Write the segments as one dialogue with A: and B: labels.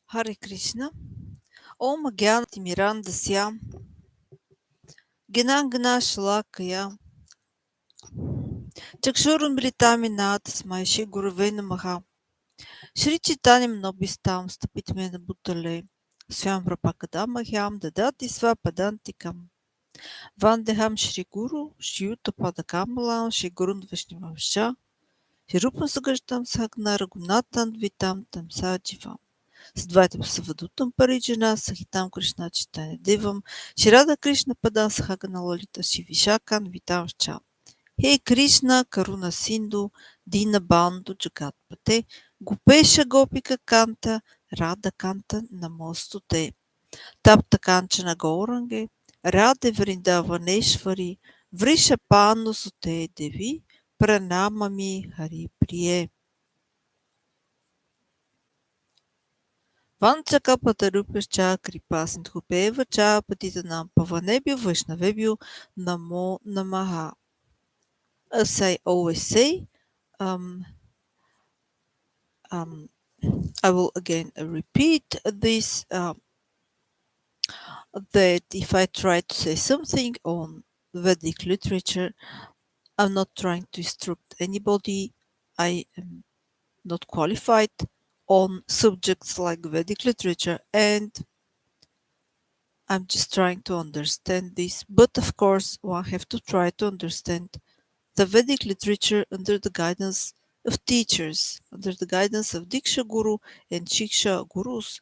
A: Hare Krishna. Om Gyanati Mirandasya. Ginangana Shalakaya. Чакшурумритаминат Смайши Гурвей Намаха. Шри Читаним Нобистам Стапитмена Бутале. Свям Прапакадамахям Дадати Свападантикам. Вандехам Шри Гуру, Шьюта Падакамалам, Шри Гурун Вишнивамша, Ширупам Сагаждам Сагна Рагунатан Витам Там Садживам. С двата Савадутам Париджана, Сахитам Кришна Читане Девам, Ширада Кришна Падан Сахагана Лолита Шивишакан Витам Чам. Хей Кришна, Каруна Синду, Дина Банду, Джагатпате, Гупеша Гопика Канта, Рада Канта Намостуте, Тапта Канчана Гауранге, Раде Вриндаванешвари, Вриша Пану Суте Деви, Пранамами Хари Прие. Vanchakapatarupacha kripasindhupevacha patitanam pavanebhyo vaishnavebhyo namo namaha. As I always say, um, I will again repeat this, that if I try to say something on Vedic literature, I'm not trying to instruct anybody. I am not qualified on subjects like Vedic literature, and I'm just trying to understand this. But of course, one have to try to understand the Vedic literature under the guidance of teachers, under the guidance of Diksha Guru and Shiksha Gurus,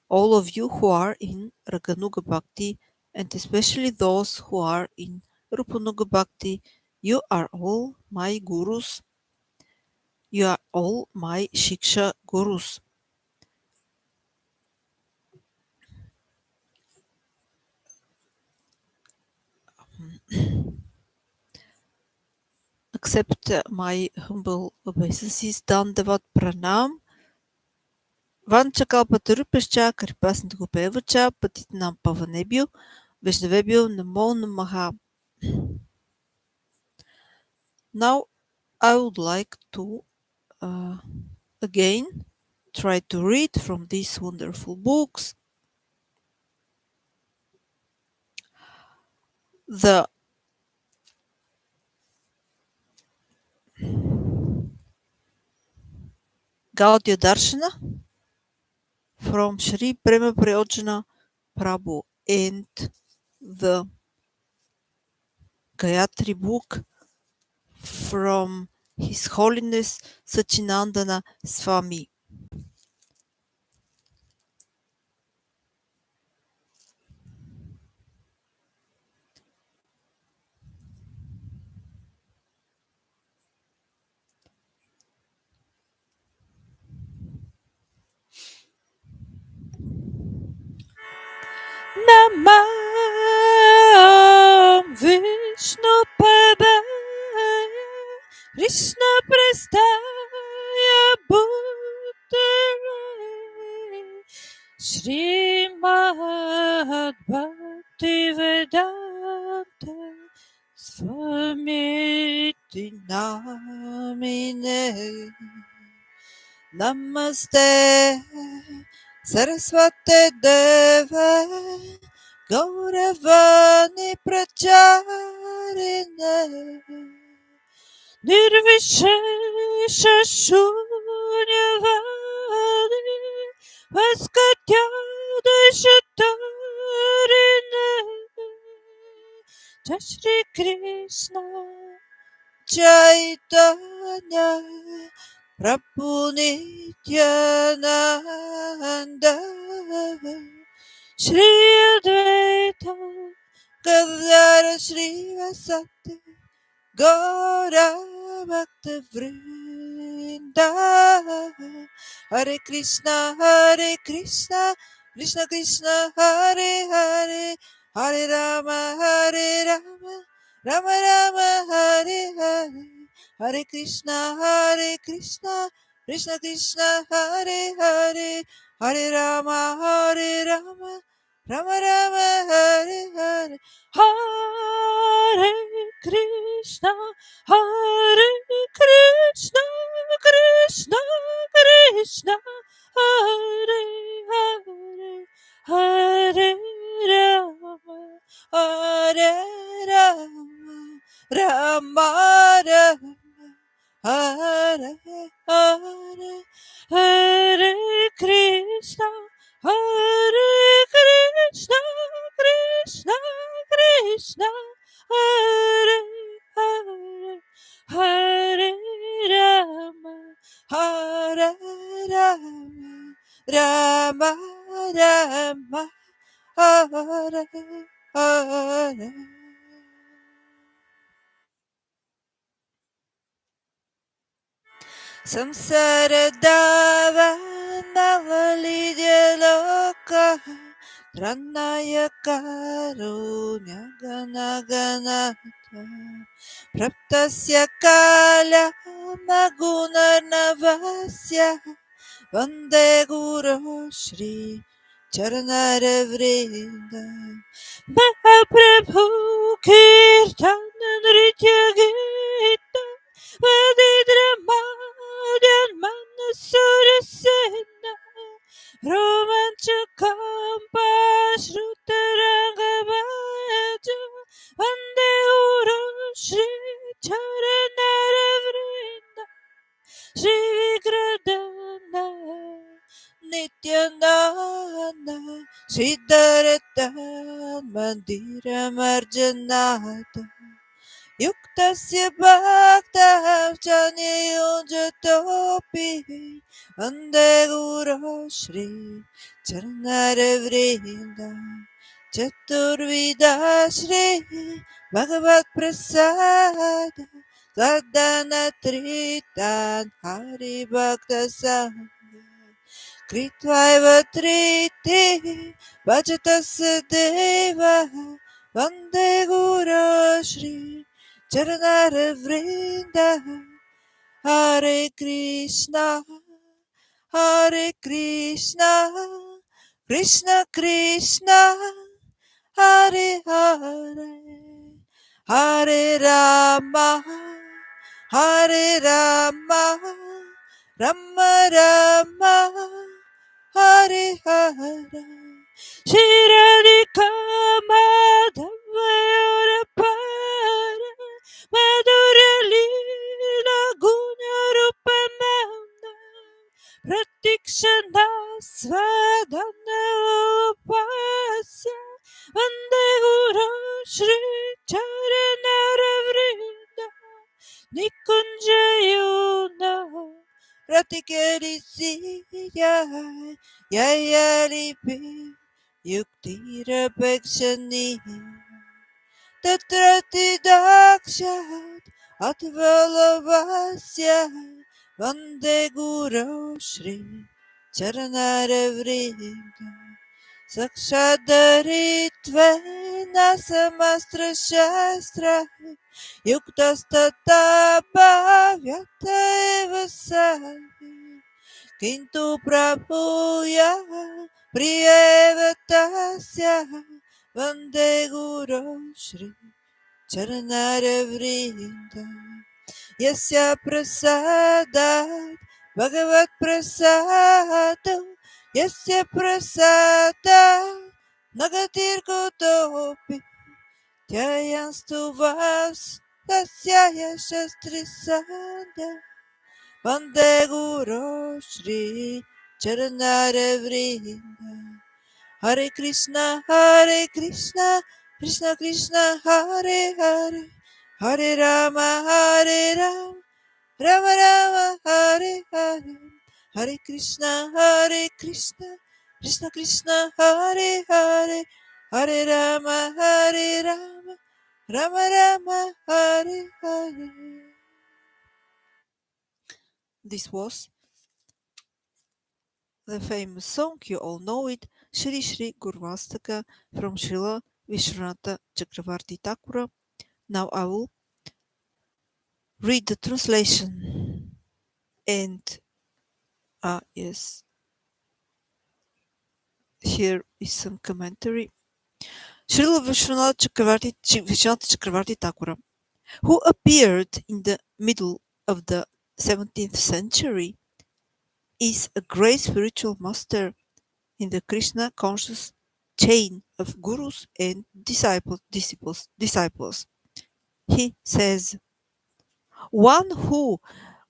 A: all of you who are in Raganuga Bhakti, and especially those who are in Rupanuga Bhakti, you are all my gurus, you are all my Shiksha Gurus. Accept my humble obeisances, Dandavat Pranam. Vanchakalpatarupascha Karipasindhupevacha Patitanam Pavanebhyo Vaishnavebhyo Namo Namaha. Now I would like to again try to read from these wonderful books. The Gaudiya Darsana from Sri Prema Prayojana Prabhu and the Gayatri book from His Holiness Sachinandana Swami. Namam Vishnu Padaya Krishna Prestaya Bhutale Srimad Bhaktivedanta Swamiti Namine Namaste Sarasvati Deva Gauravani Pracharine Nirvishesha Shunyavadi Vaskatyadashatarine Jai Shri Krishna Chaitanya Prabhu Nityananda Shri Advaita Gadadhara Śrīvasati Gaura Bhakta Vrinda Hare Krishna Krishna Krishna Hare Hare Hare Rama Rama Rama Hare Hare Hare Krishna Krishna Krishna Hare Hare Hare Rama Rama Rama Hare Hare Hare Krishna Krishna Krishna Hare Rama Rama Hare Hare Hare Krishna Krishna Krishna Krishna Hare Hare Hare Rama Hare Rama Rama Rama Hare Hare. Samsara davanavaliya loka Ranaya karunya gana ganata Praptasya kala maguna navasya Vande Guru Shri Charanara Vrinda Mahaprabhu Kirtana Nritya Gita Vadidramadian Manasurasena Romanchakampa Shrutarangavaja Vande Guru Shri Charanara Vrinda Shri Vigradana Nityananda Siddhartha Mandira Marjanata Yuktasya Bhakta Chanayunjatopi Vande Guru Shri Charanara Vrinda Chaturvida Shri Bhagavat Prasada Sadhana Tritan Hari Bhakta Sangha Kritvaiva Triti Bhajatasya Deva Vande Guru Shri Charanara Vrinda Hare Krishna Krishna Krishna Hare Hare Hare Rama Rama Rama Hare Hare Shiralika Madhavayurapara Madhuralila Gunyarupananda Pratikshana Svadhana Upasya Vande Guru Shri Charanara Vrinda Nikunjayona Ratikarisiya Yayaripi Yuktirapekshani Tatrati Dakshat Atvalavasya Vande Guru Shri Charanara Vrinda Sakshadarittvena Samastra Shastra Yuktastata Bhavyata Eva Sahi Kintu Prabhuya Priyeva Tasya Vande Guru Shri Charanara Vrinda Yasya Prasadat Bhagavat Prasada Yasya Prasada Nagatir Kotopi Tyayanstu Vas Tasya Yashastri Sada Vande Guru Shri Charanara Vrinda Hare Krishna Krishna Krishna Hare Hare Hare Rama Rama Rama Hare Hare Hare Krishna Krishna Krishna Hare Hare Hare Rama Rama Rama Hare Hare. This was the famous song, you all know it, Shri Shri Gurvastaka from Śrīla Vishwanath Chakravarti Thakura. Now I will read the translation. And yes, here is some commentary. Śrīla Vishwanath Chakravarti Thakura, who appeared in the middle of the 17th century, is a great spiritual master in the Krishna conscious chain of gurus and disciples. He says, one who,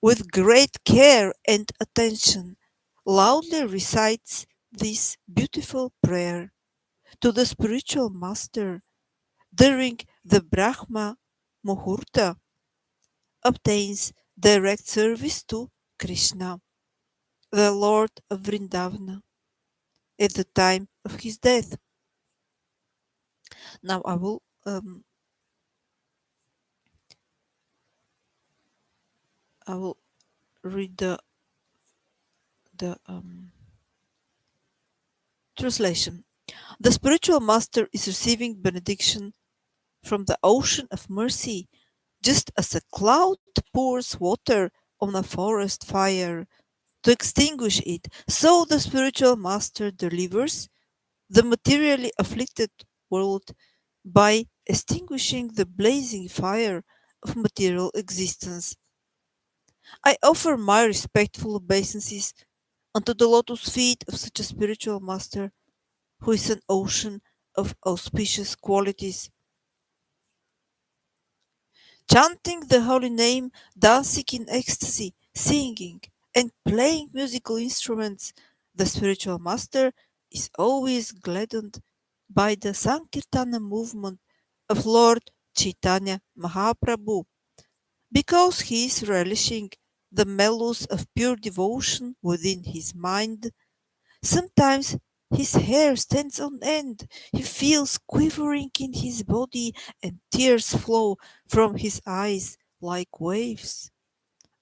A: with great care and attention, loudly recites this beautiful prayer to the spiritual master during the Brahma Muhurta obtains direct service to Krishna, the Lord of Vrindavana, at the time of his death. Now I will read the translation. The spiritual master is receiving benediction from the ocean of mercy, just as a cloud pours water on a forest fire to extinguish it, so the spiritual master delivers the materially afflicted world by extinguishing the blazing fire of material existence. I offer my respectful obeisances unto the lotus feet of such a spiritual master who is an ocean of auspicious qualities. Chanting the holy name, dancing in ecstasy, singing, and playing musical instruments, the spiritual master is always gladdened by the Sankirtana movement of Lord Chaitanya Mahaprabhu, because he is relishing the mellows of pure devotion within his mind. Sometimes his hair stands on end, he feels quivering in his body, and tears flow from his eyes like waves.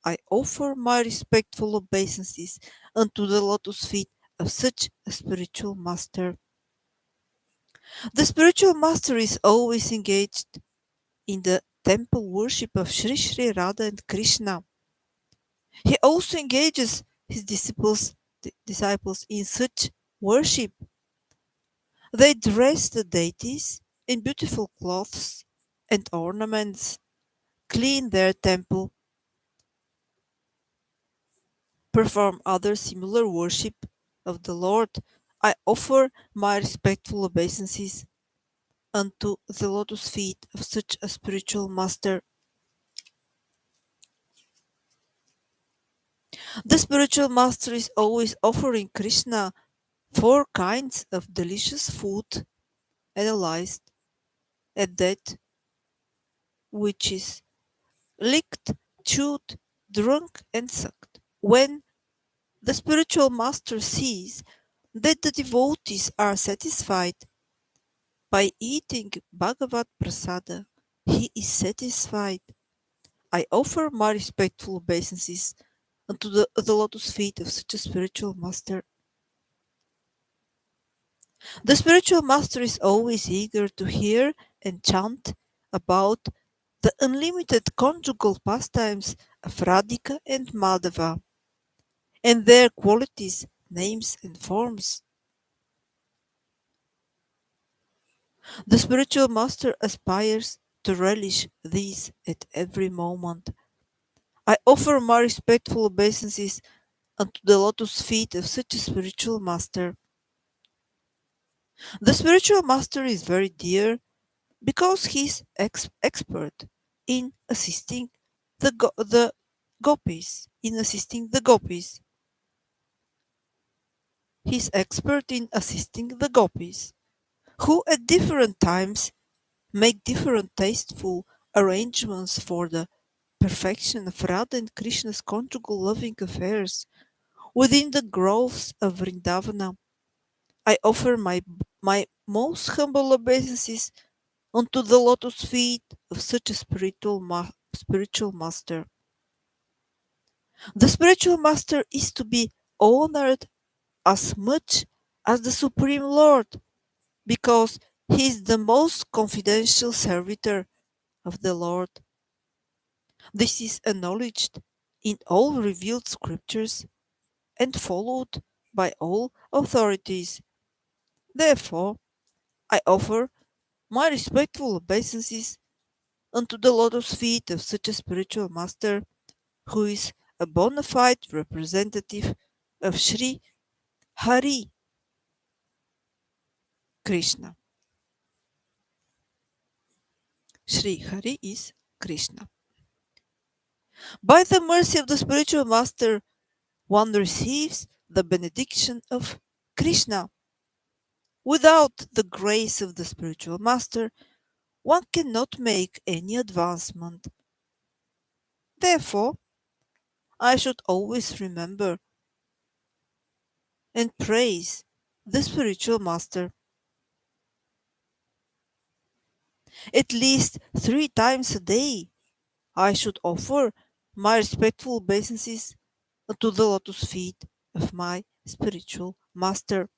A: I offer my respectful obeisances unto the lotus feet of such a spiritual master. The spiritual master is always engaged in the temple worship of Sri Sri Radha and Krishna. He also engages his disciples in such worship. They dress the deities in beautiful clothes and ornaments, clean their temple, perform other similar worship of the Lord. I offer my respectful obeisances unto the lotus feet of such a spiritual master. The spiritual master is always offering Krishna four kinds of delicious food, analyzed at that which is licked, chewed, drunk, and sucked. When the spiritual master sees that the devotees are satisfied by eating Bhagavad Prasada, he is satisfied. I offer my respectful obeisances unto the lotus feet of such a spiritual master. The spiritual master is always eager to hear and chant about the unlimited conjugal pastimes of Radhika and Madhava, and their qualities, names, and forms. The spiritual master aspires to relish these at every moment. I offer my respectful obeisances unto the lotus feet of such a spiritual master. The spiritual master is very dear because he is expert in assisting the gopis. In assisting the gopis, he is expert in assisting the gopis, who at different times make different tasteful arrangements for the perfection of Radha and Krishna's conjugal loving affairs within the groves of Vrindavana. I offer my most humble obeisances unto the lotus feet of such a spiritual master. The spiritual master is to be honored as much as the Supreme Lord because he is the most confidential servitor of the Lord. This is acknowledged in all revealed scriptures and followed by all authorities. Therefore, I offer my respectful obeisances unto the lotus feet of such a spiritual master who is a bona fide representative of Sri Hari Krishna. Sri Hari is Krishna. By the mercy of the spiritual master, one receives the benediction of Krishna. Without the grace of the spiritual master, one cannot make any advancement. Therefore, I should always remember and praise the spiritual master. At least 3 times a day, I should offer my respectful obeisances to the lotus feet of my spiritual master.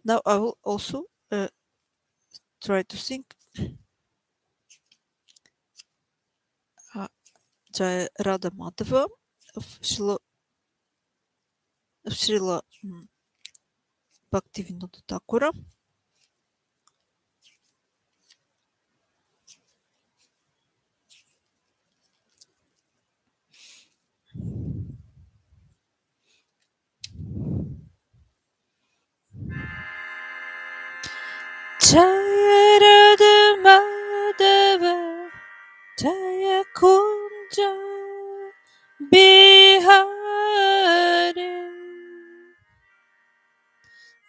A: Now I will also try to sing Jai Radha Madhava of Śrīla Bhaktisiddhānta Ṭhākura. Jai Radha Madhava Jaya Kunja Bihari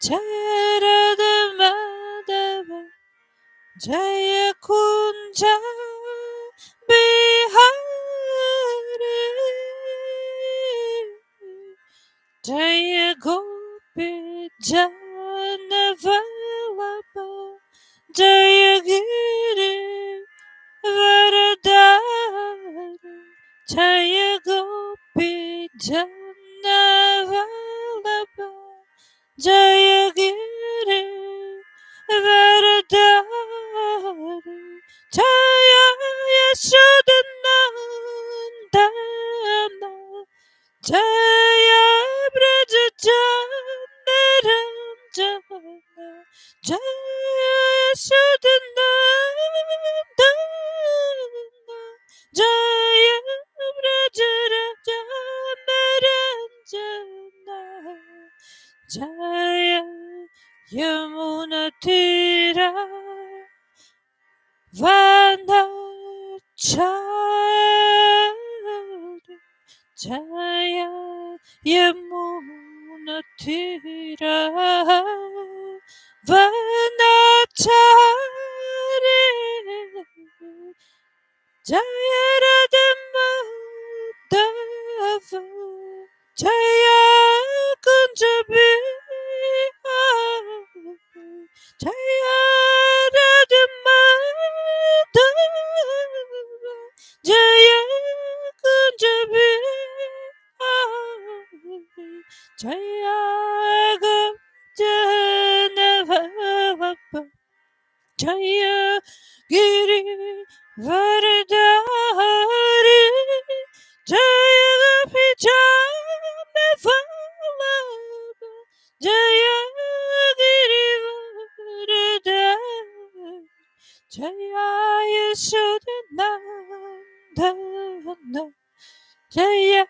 A: Jaya Radha Madhava Jaya Kunja Bihari Jaya Gopi Jahnava Jaya Giri Varadari Jaya Gopi Jahnava Jaya Giri Varadari Jaya Yashodanandana Jaya Braja Jandaranjana Jaya Yashodanandana Jaya Braja Jandaranjana Jaya Yamuna Tira Vanachari Jaya Yamuna Tira Vanachari Jaya Radha Madhava Jaya Kunja Bihari Jaya Radha Madhava Jaya Kunja Bihari Jaya Jahnava Jaya Giri Varadari Jaya Pijanava Jaya Giri Varadari Jaya Yashodanandana Jaya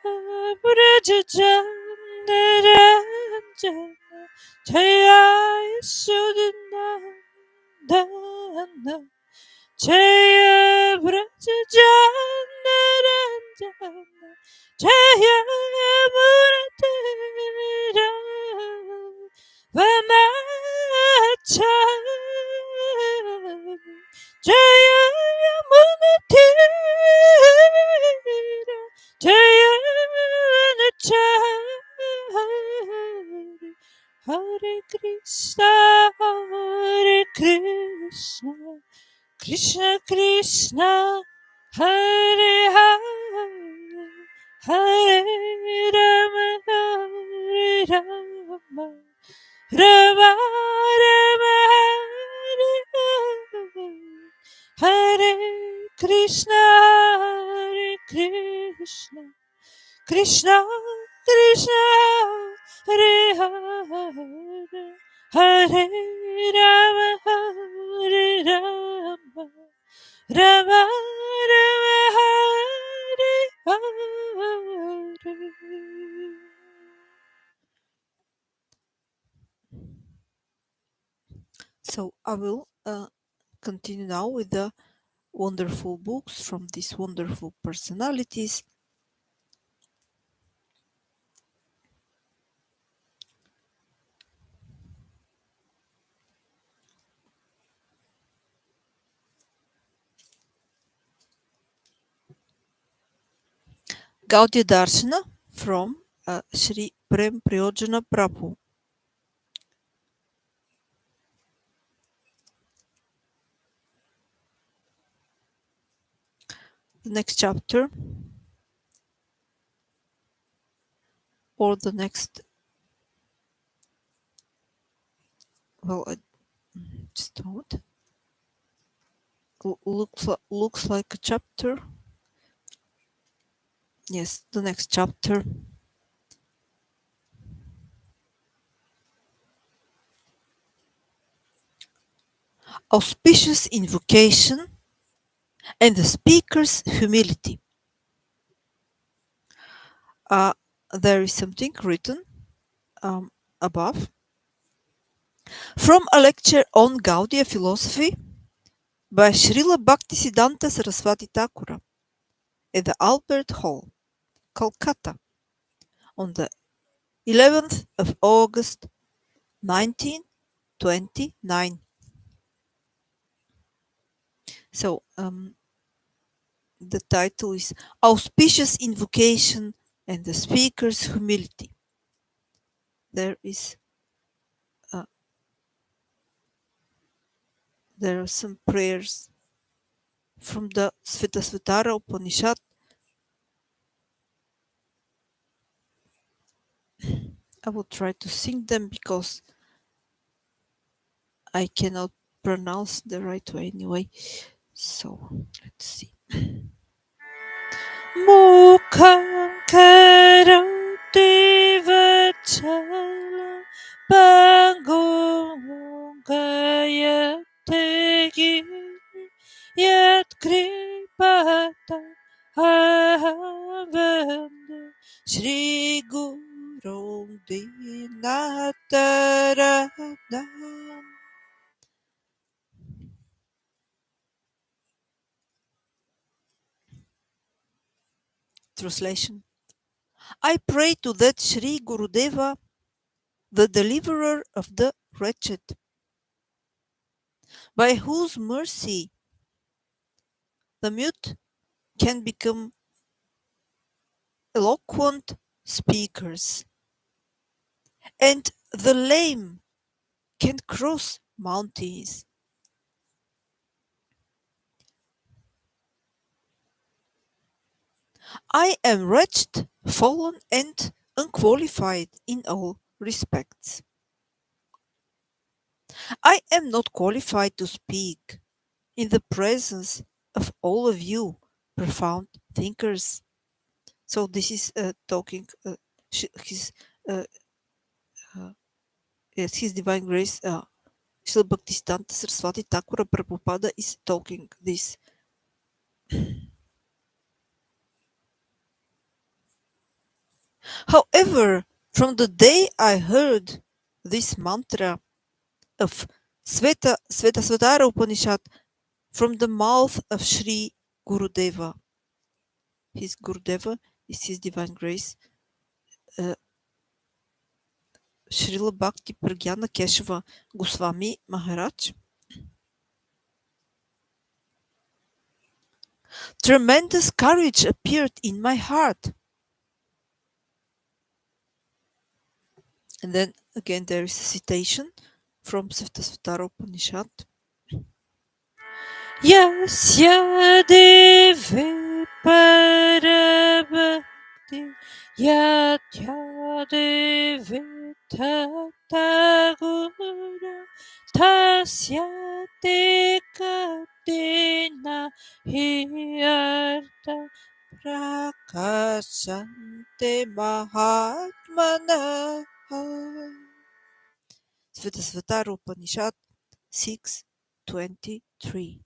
A: Braja Jandaranjana Jaya Yashodanandana Jaya Braja Jandaranjana Jaya Muratira Vanachari Jaya Yamunatira Jaya Vanachari Hare Krishna Hare Krishna Krishna Krishna Hare Hare Hare Rama Hare Rama Rama Rama Hare Hare Hare Krishna Hare Krishna Krishna Krishna Hare Hare Hare Rama Hare Rama Rama Rama Hare So I will continue now with the wonderful books from these wonderful personalities. Gaudiya Darsana from Sri Prayojana Prabhu. The next chapter or the next, well, just a moment. Looks like a chapter. Yes, the next chapter. Auspicious invocation and the speaker's humility. There is something written above. From a lecture on Gaudiya philosophy by Śrīla Bhaktisiddhānta Sarasvati Ṭhākura at the Albert Hall, Kolkata, on the 11th of August 1929. So the title is Auspicious Invocation and the Speaker's Humility. There are some prayers from the Svetasvatara Upanishad. I will try to sing them because I cannot pronounce the right way anyway. So let's see. Mukham karoti vachala Bhagum Gayatri Yat Kripata Havanda Shri Guru Dinataranam. Translation. I pray to that Shri Gurudeva, the deliverer of the wretched, by whose mercy the mute can become eloquent speakers, and the lame can cross mountains. I am wretched, fallen, and unqualified in all respects. I am not qualified to speak in the presence of all of you, profound thinkers. So this is talking his uh, yes, His Divine Grace, Śrīla Bhaktisiddhānta Sarasvati Ṭhākura Prabhupāda is talking this. However, from the day I heard this mantra of Svetasvatara Upanishad from the mouth of Sri Gurudeva, his Gurudeva is His Divine Grace, Śrīla Bhakti Pragyana Keshava Goswami Maharaj. Tremendous courage appeared in my heart. And then again there is a citation from Svetasvatara Upanishad. Yasya Devi Parabhakti Yatya Devi Tatagura Tasya Te Katina Hiyarta Prakashante Mahatmana. Svetasvatara Upanishad 6:23.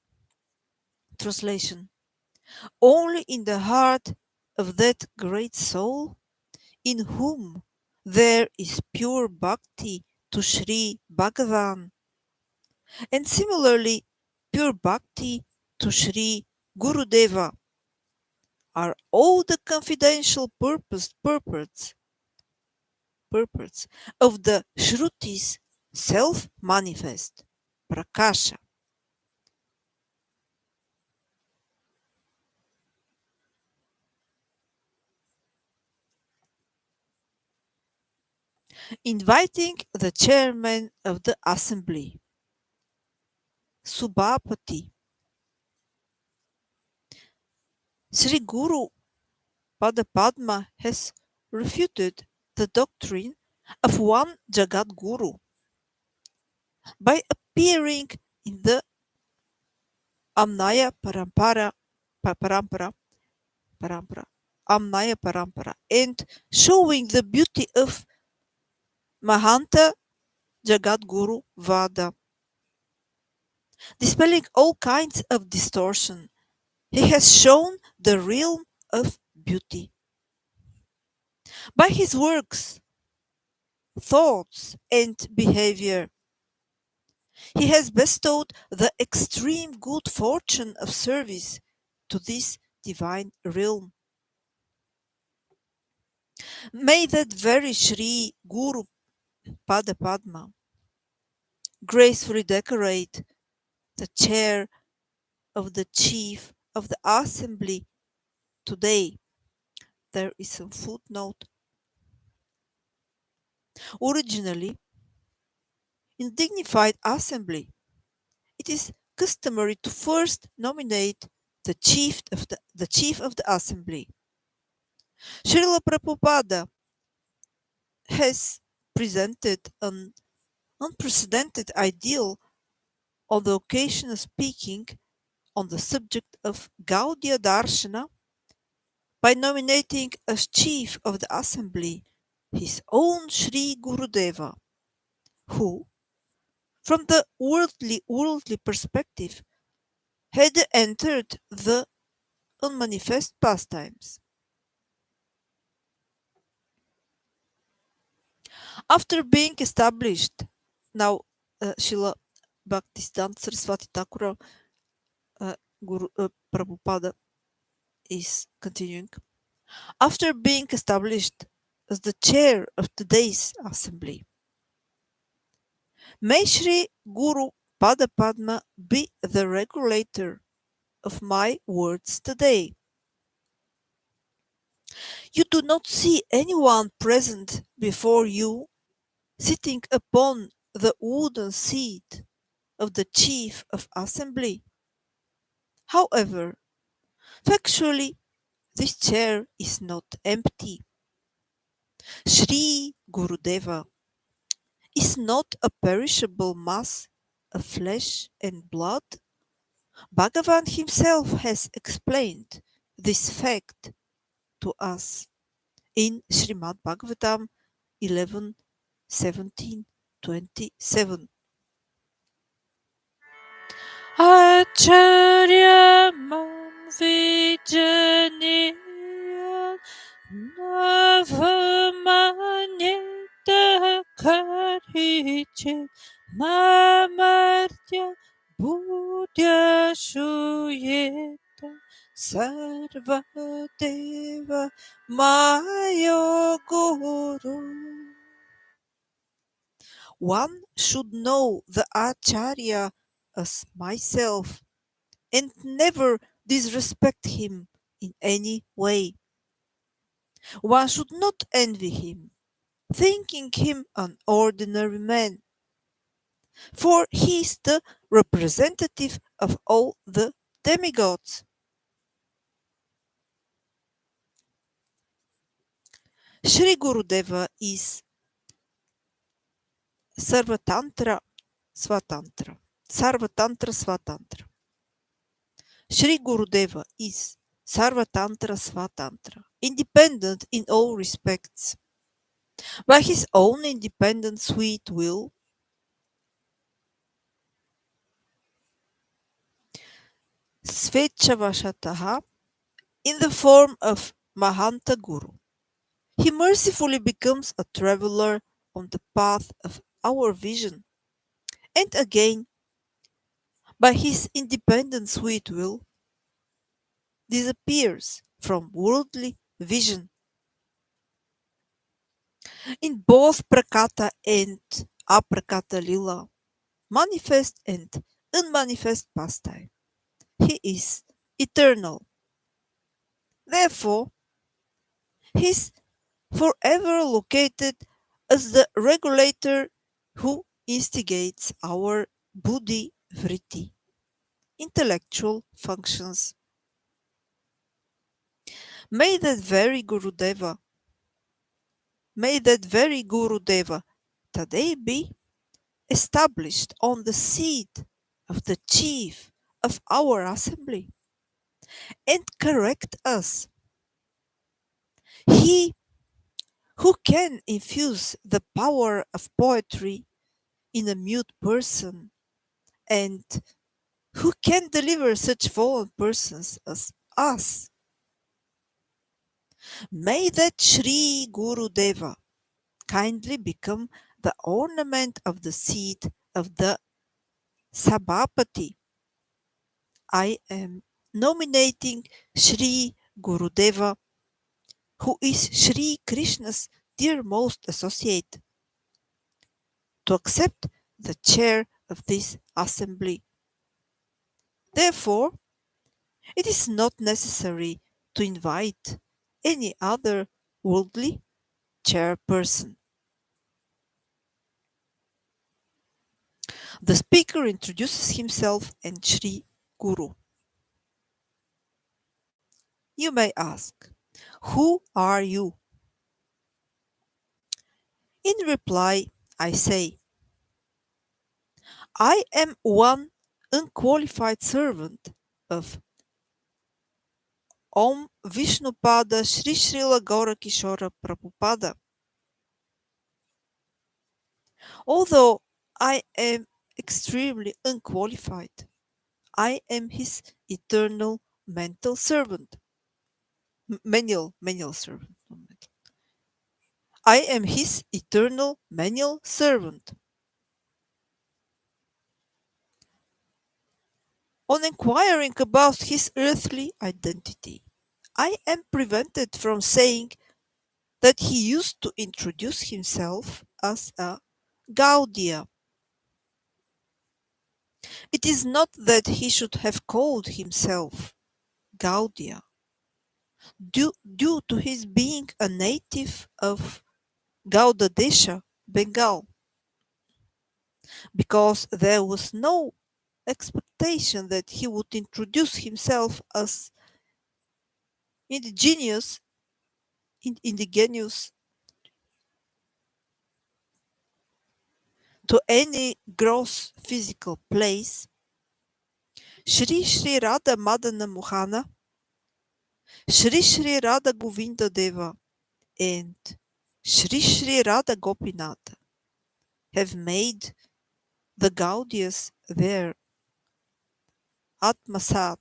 A: Translation. Only in the heart of that great soul, in whom there is pure bhakti to Sri Bhagavan, And similarly, pure bhakti to Sri Gurudeva are all the confidential purports of the Shruti's self-manifest, Prakasha. Inviting the chairman of the assembly, Subhapati, Sri Guru Padma has refuted the doctrine of one Jagat Guru by appearing in the Amnaya Parampara, Amnaya Parampara, and showing the beauty of Mahanta Jagat Guru Vada, dispelling all kinds of distortion. He has shown the realm of beauty. By his works, thoughts, and behavior, he has bestowed the extreme good fortune of service to this divine realm. May that very Sri Guru Padma gracefully decorate the chair of the chief of the assembly today. There is a footnote. Originally, in dignified assembly, it is customary to first nominate the chief of the assembly. Śrīla Prabhupāda has presented an unprecedented ideal on the occasion of speaking on the subject of Gaudiya Darsana by nominating as chief of the assembly his own Sri Gurudeva, who, from the worldly perspective, had entered the unmanifest pastimes. After being established, now Srila Bhaktisiddhānta Sarasvati Thakur Guru Prabhupada is continuing. After being established as the chair of today's assembly, may Sri Guru Padma be the regulator of my words today. You do not see anyone present before you sitting upon the wooden seat of the chief of assembly. However, factually, this chair is not empty. Sri Gurudeva is not a perishable mass of flesh and blood. Bhagavan himself has explained this fact to us in Srimad Bhagavatam 11:17-27. Acharya mam vijaniya navamanyeta karichet mamartya buddhya shuyeta sarvadeva mayo guru. One should know the Acharya as myself and never disrespect him in any way. One should not envy him, thinking him an ordinary man, for he is the representative of all the demigods. Sri Gurudeva is Sarvatantra Svatantra. Sarvatantra Svatantra. Sri Gurudeva is Sarvatantra Svatantra, independent in all respects. By his own independent sweet will, Svechavashataha, in the form of Mahanta Guru, he mercifully becomes a traveler on the path of our vision, and again by his independent sweet will, disappears from worldly vision. In both Prakata and Aprakata Lila, manifest and unmanifest pastime, he is eternal. Therefore, he is forever located as the regulator who instigates our buddhi vritti, intellectual functions. May that very Gurudeva today be established on the seat of the chief of our assembly and correct us. He who can infuse the power of poetry in a mute person and who can deliver such fallen persons as us. May that Sri Guru Deva kindly become the ornament of the seat of the Sabhapati. I am nominating Sri Gurudeva, who is Sri Krishna's dearmost associate, to accept the chair of this assembly. Therefore, it is not necessary to invite any other worldly chairperson. The speaker introduces himself and Sri Guru. You may ask, who are you? In reply, I say, I am one unqualified servant of Om Vishnupada Sri Śrīla Gaurakishora Prabhupāda. Although I am extremely unqualified, I am his eternal mental servant. Manual servant. I am his eternal manual servant. On inquiring about his earthly identity, I am prevented from saying that he used to introduce himself as a Gaudiya. It is not that he should have called himself Gaudiya due to his being a native of Gaudadesha, Bengal, because there was no expectation that he would introduce himself as indigenous to any gross physical place. Shri Shri Radha Madana Mohana, Shri Shri Radha Govinda Deva, and Shri Shri Radha Gopinatha have made the Gaudiyas their Atmasat,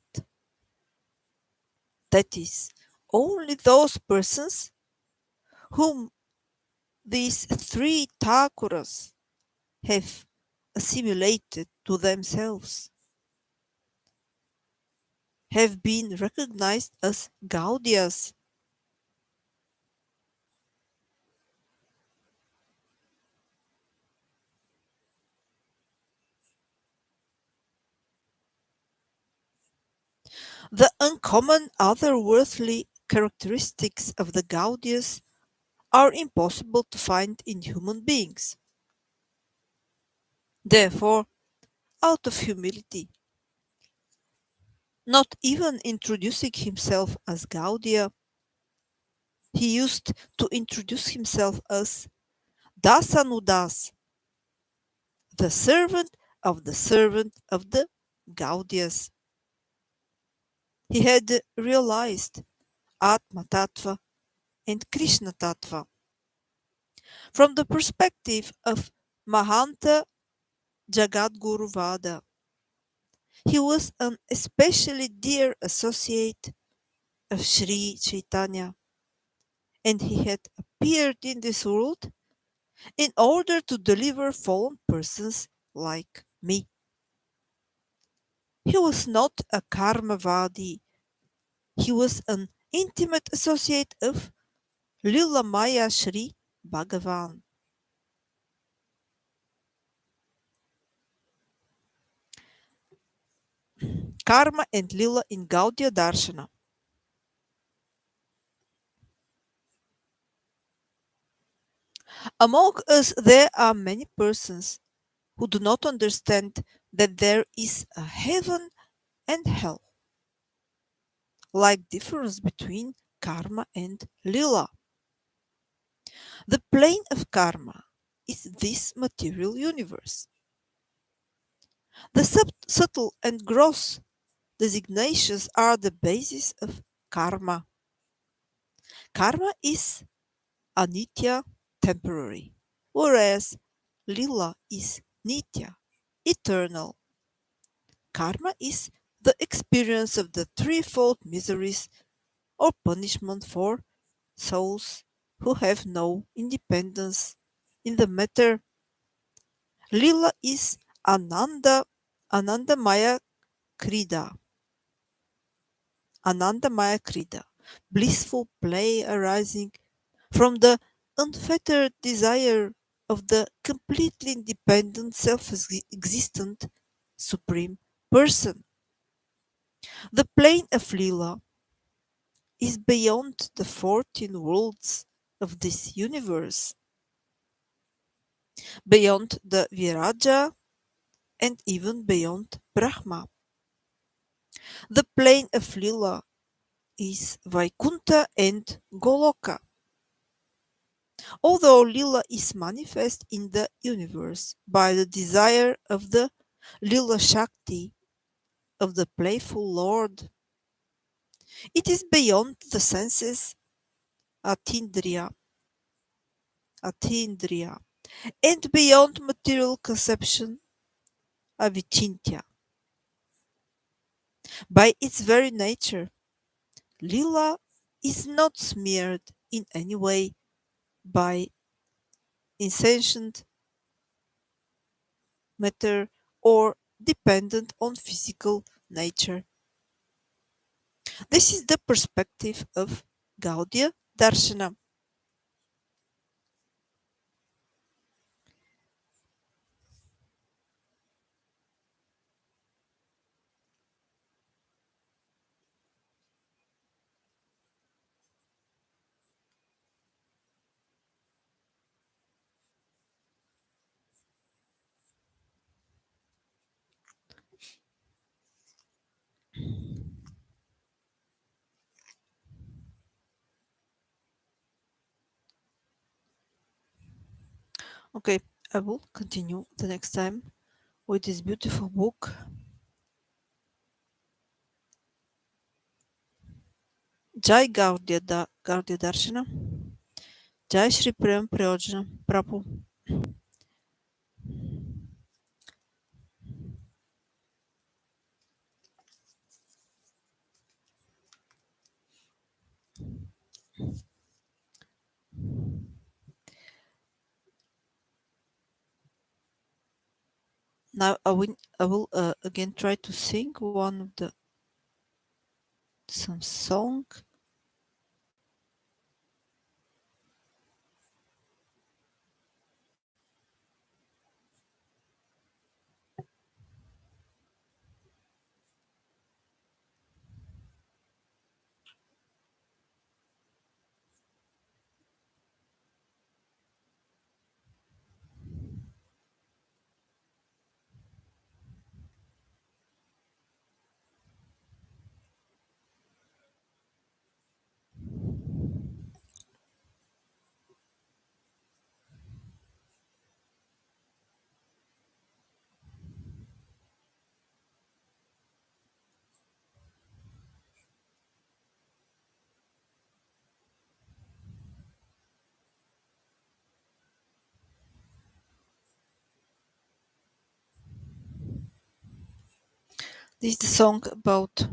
A: that is, only those persons whom these three Thakuras have assimilated to themselves, have been recognized as Gaudiyas. The uncommon otherworldly characteristics of the Gaudiyas are impossible to find in human beings. Therefore, out of humility, not even introducing himself as Gaudiya, he used to introduce himself as Dasanudas, the servant of the Gaudiyas. He had realized Atma Tattva and Krishna Tattva from the perspective of Mahanta Jagadguru Vada. He was an especially dear associate of Sri Chaitanya, and he had appeared in this world in order to deliver fallen persons like me. He was not a Karmavadi. He was an intimate associate of Lila Maya Shri Bhagavan. Karma and Lila in Gaudiya Darsana. Among us, there are many persons who do not understand that there is a heaven and hell, like difference between karma and lila. The plane of karma is this material universe. The subtle and gross designations are the basis of karma. Karma is anitya, temporary, whereas lila is nitya, eternal. Karma is the experience of the threefold miseries or punishment for souls who have no independence in the matter. Lila is Anandamaya Krida, Anandamaya Krida, blissful play arising from the unfettered desire of the completely independent, self-existent Supreme Person. The plane of Lila is beyond the 14 worlds of this universe, beyond the Viraja and even beyond Brahma. The plane of Lila is Vaikunta and Goloka. Although Lila is manifest in the universe by the desire of the Lila Shakti of the playful Lord, it is beyond the senses Atindriya, Atindriya, and beyond material conception Avichintya. By its very nature, Lila is not smeared in any way by insentient matter or dependent on physical nature. This is the perspective of Gaudiya Darsana. Okay, I will continue the next time with this beautiful book. Jai Gaudiya Darshana. Jai Shri Prem Prayojana Prabhu. Now I will again try to sing one of the some song. This is the song about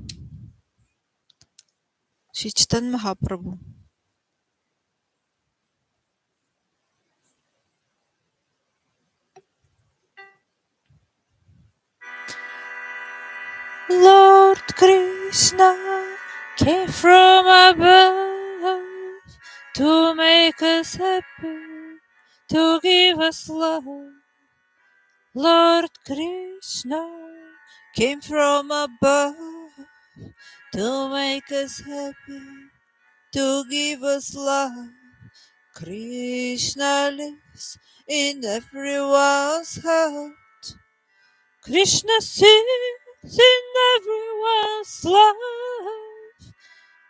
A: Sri Chaitanya Mahaprabhu. Lord Krishna came from above to make us happy, to give us love. Lord Krishna came from above to make us happy, to give us love. Krishna lives in everyone's heart. Krishna sings in everyone's life.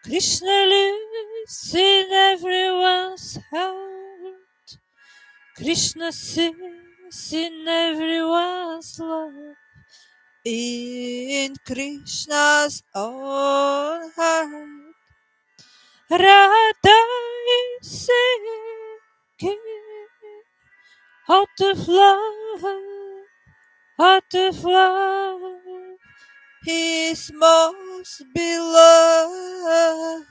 A: Krishna lives in everyone's heart. Krishna sings in everyone's life. In Krishna's own heart, Radha is singing out of love, out of love. His most beloved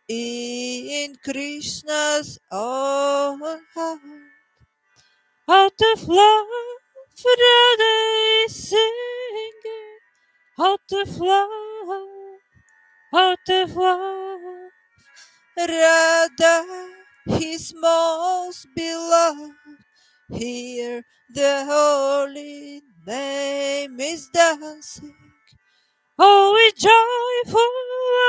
A: in Krishna's own heart. Out of love, Radha is singing. Out of love, out of love. Radha, his most beloved. Here the holy name is dancing. Oh, we joyful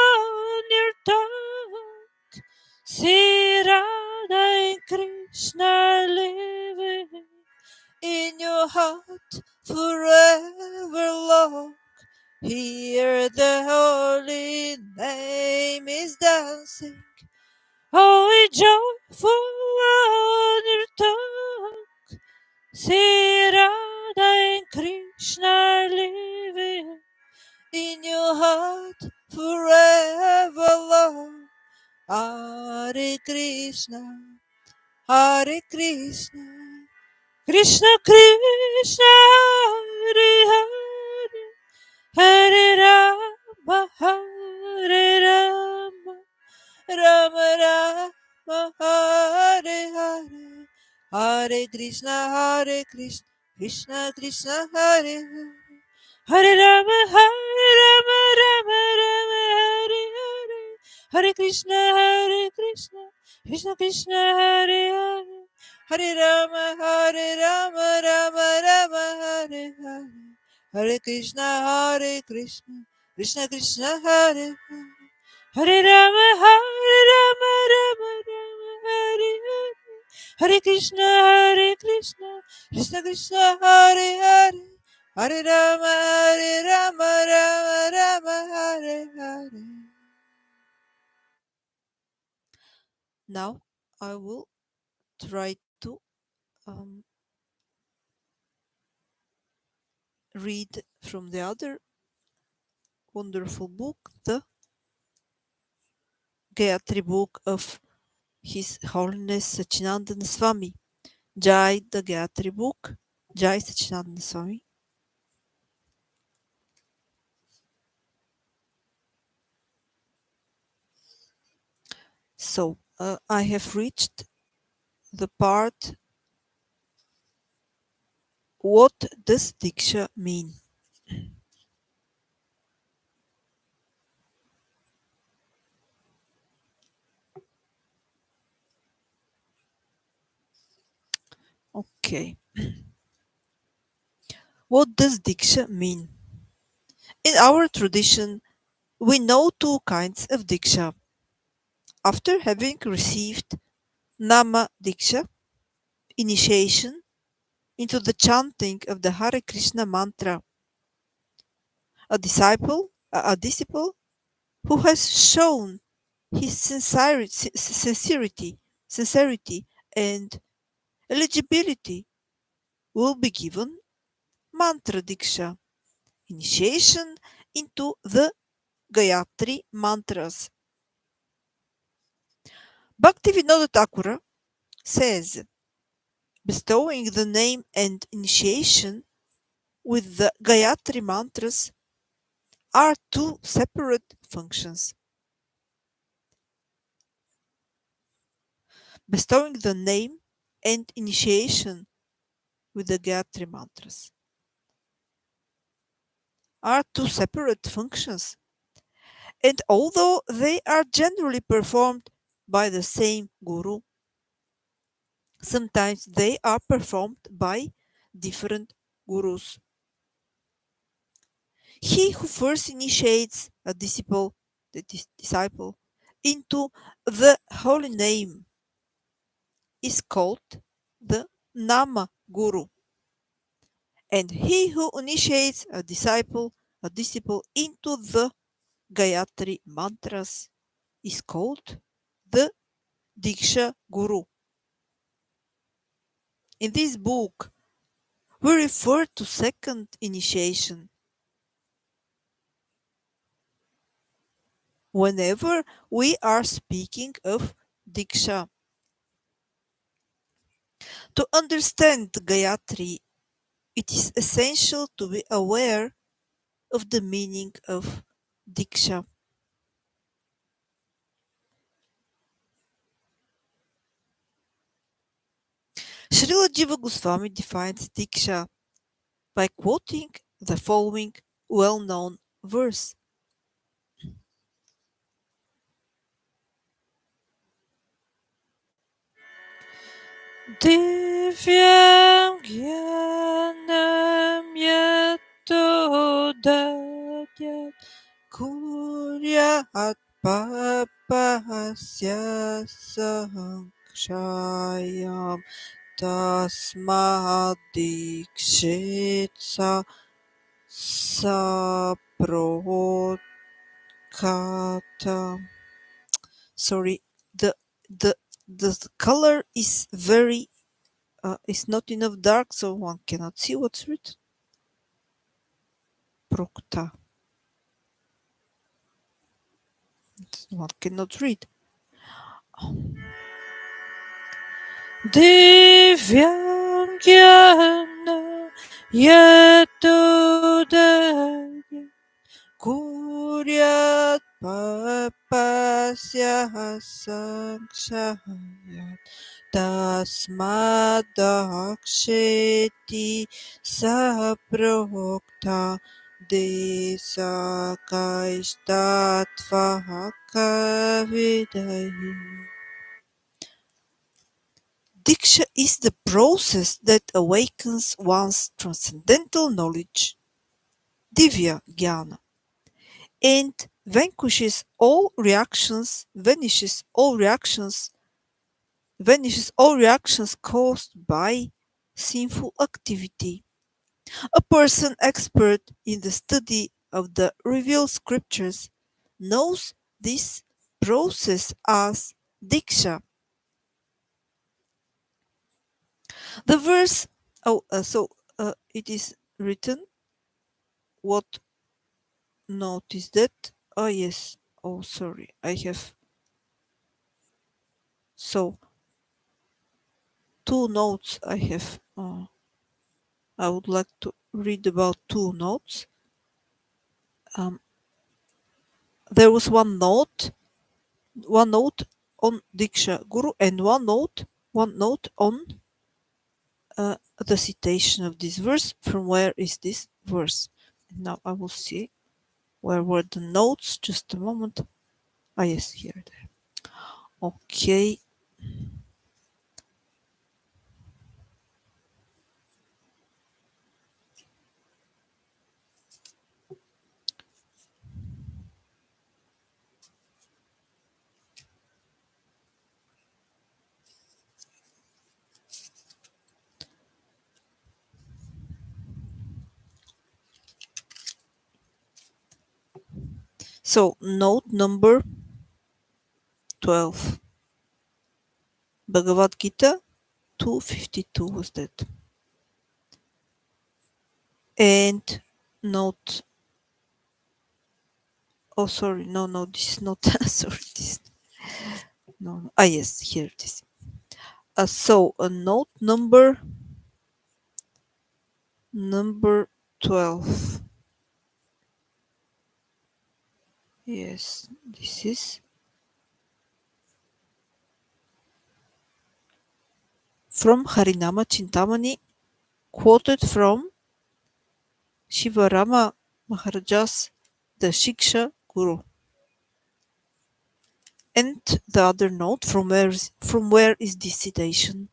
A: on your tongue. See Radha and Krishna living in your heart forever long. Here the holy name is dancing. Oh, we joyful on your tongue. See Radha and Krishna living in your heart forever long. Hare Krishna, Hare Krishna, Krishna Krishna, Hare Hare, Hare Rama, Hare Rama, Rama Rama, Hare Hare, Hare Krishna, Hare Krishna, Krishna Krishna, Hare Hare. Hare Rama, Hare Rama, Rama Rama, Hare Hare. Hare Krishna, Krishna Krishna, Hare Hare. Hare Rama, Rama Rama, Hare Hare. Hare Krishna, Krishna Krishna, Hare Hare. Hare Rama, Rama Rama, Hare Hare. Hare Krishna, Krishna Krishna, Hare Hare. Hare Rama, Rama Rama, Hare Hare. Now I will try to read from the other wonderful book, the Gayatri book of His Holiness Sachinandana Swami. Jai, the Gayatri book. Jai Sachinandana Swami. So I have reached the part. What does Diksha mean? Okay. What does Diksha mean? In our tradition, we know two kinds of Diksha. After having received Nama Diksha, initiation into the chanting of the Hare Krishna mantra, a disciple who has shown his sincerity and eligibility will be given mantra Diksha, initiation into the Gayatri mantras. Bhaktivinoda Thakura says, bestowing the name and initiation with the Gayatri mantras are two separate functions. Bestowing the name and initiation with the Gayatri mantras are two separate functions, and although they are generally performed by the same guru, sometimes they are performed by different gurus. He who first initiates a disciple, disciple into the holy name is called the Nama Guru, and he who initiates a disciple into the Gayatri mantras is called the Diksha Guru. In this book, we refer to second initiation whenever we are speaking of Diksha. To understand Gayatri, it is essential to be aware of the meaning of Diksha. Srila Jiva Goswami defines Diksha by quoting the following well-known verse. Divyam Gyanam Yato Dadyat Kuryat Papasya Sankshayam Tasmadikshitsa Saprokata. Sorry, the the the color is very it's not enough dark, so one cannot see what's written. Prokta. One cannot read. Divyam Gyana Yatodaya Kuryat Papasya Sankshayat Tasmadaksheti Saprokta Desakaishtatvakavidayi. Diksha is the process that awakens one's transcendental knowledge, Divya Jnana, and vanishes all reactions caused by sinful activity. A person expert in the study of the revealed scriptures knows this process as Diksha. The verse, it is written, what note is that? Oh, yes. Oh, sorry. I have, so, two notes I have. I would like to read about two notes. There was one note on Diksha Guru, and one note on the citation of this verse. From where is this verse? Now I will see where were the notes. Just a moment. Ah, yes, here. Okay. So, note number 12. Bhagavad Gita 252 was that. And note. Oh, sorry. No, this is not. Sorry, this. No. Ah, yes, here it is. So, note number 12. Yes, this is from Harinama Chintamani, quoted from Shivarama Maharajas, the Shiksha Guru. And the other note, from where is this citation?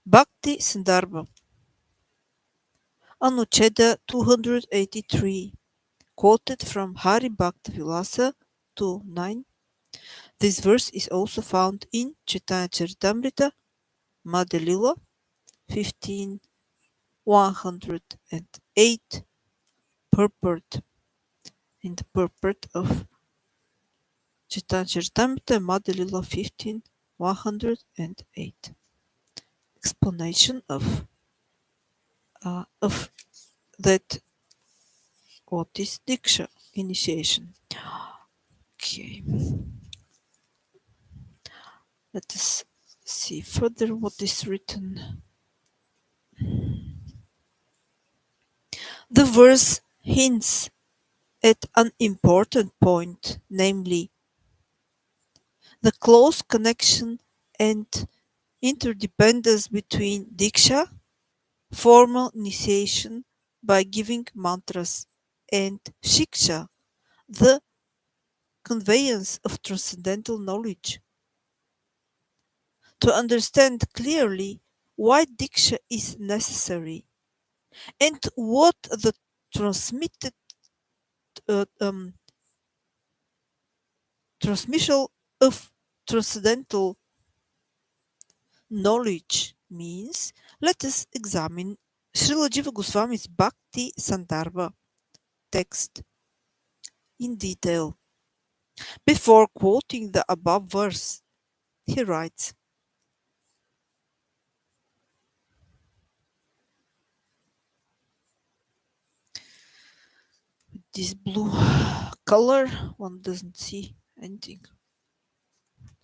A: Bhakti Sandarbha, Anucheda 283, quoted from Hari Bhakta Vilasa 2.9. This verse is also found in Chaitanya Charitamrita, Madhya Lila 15.108, purport, in the purport of Chaitanya Charitamrita, Madhya Lila 15.108. Explanation of that. What is Diksha? Initiation. Okay. Let us see further what is written. The verse hints at an important point, namely the close connection and interdependence between Diksha, formal initiation by giving mantras, and Shiksha, the conveyance of transcendental knowledge. To understand clearly why Diksha is necessary and what the transmitted transmission of transcendental knowledge means, let us examine Srila Jiva Goswami's Bhakti Sandarbha text in detail. Before quoting the above verse, he writes, this blue color, one doesn't see anything.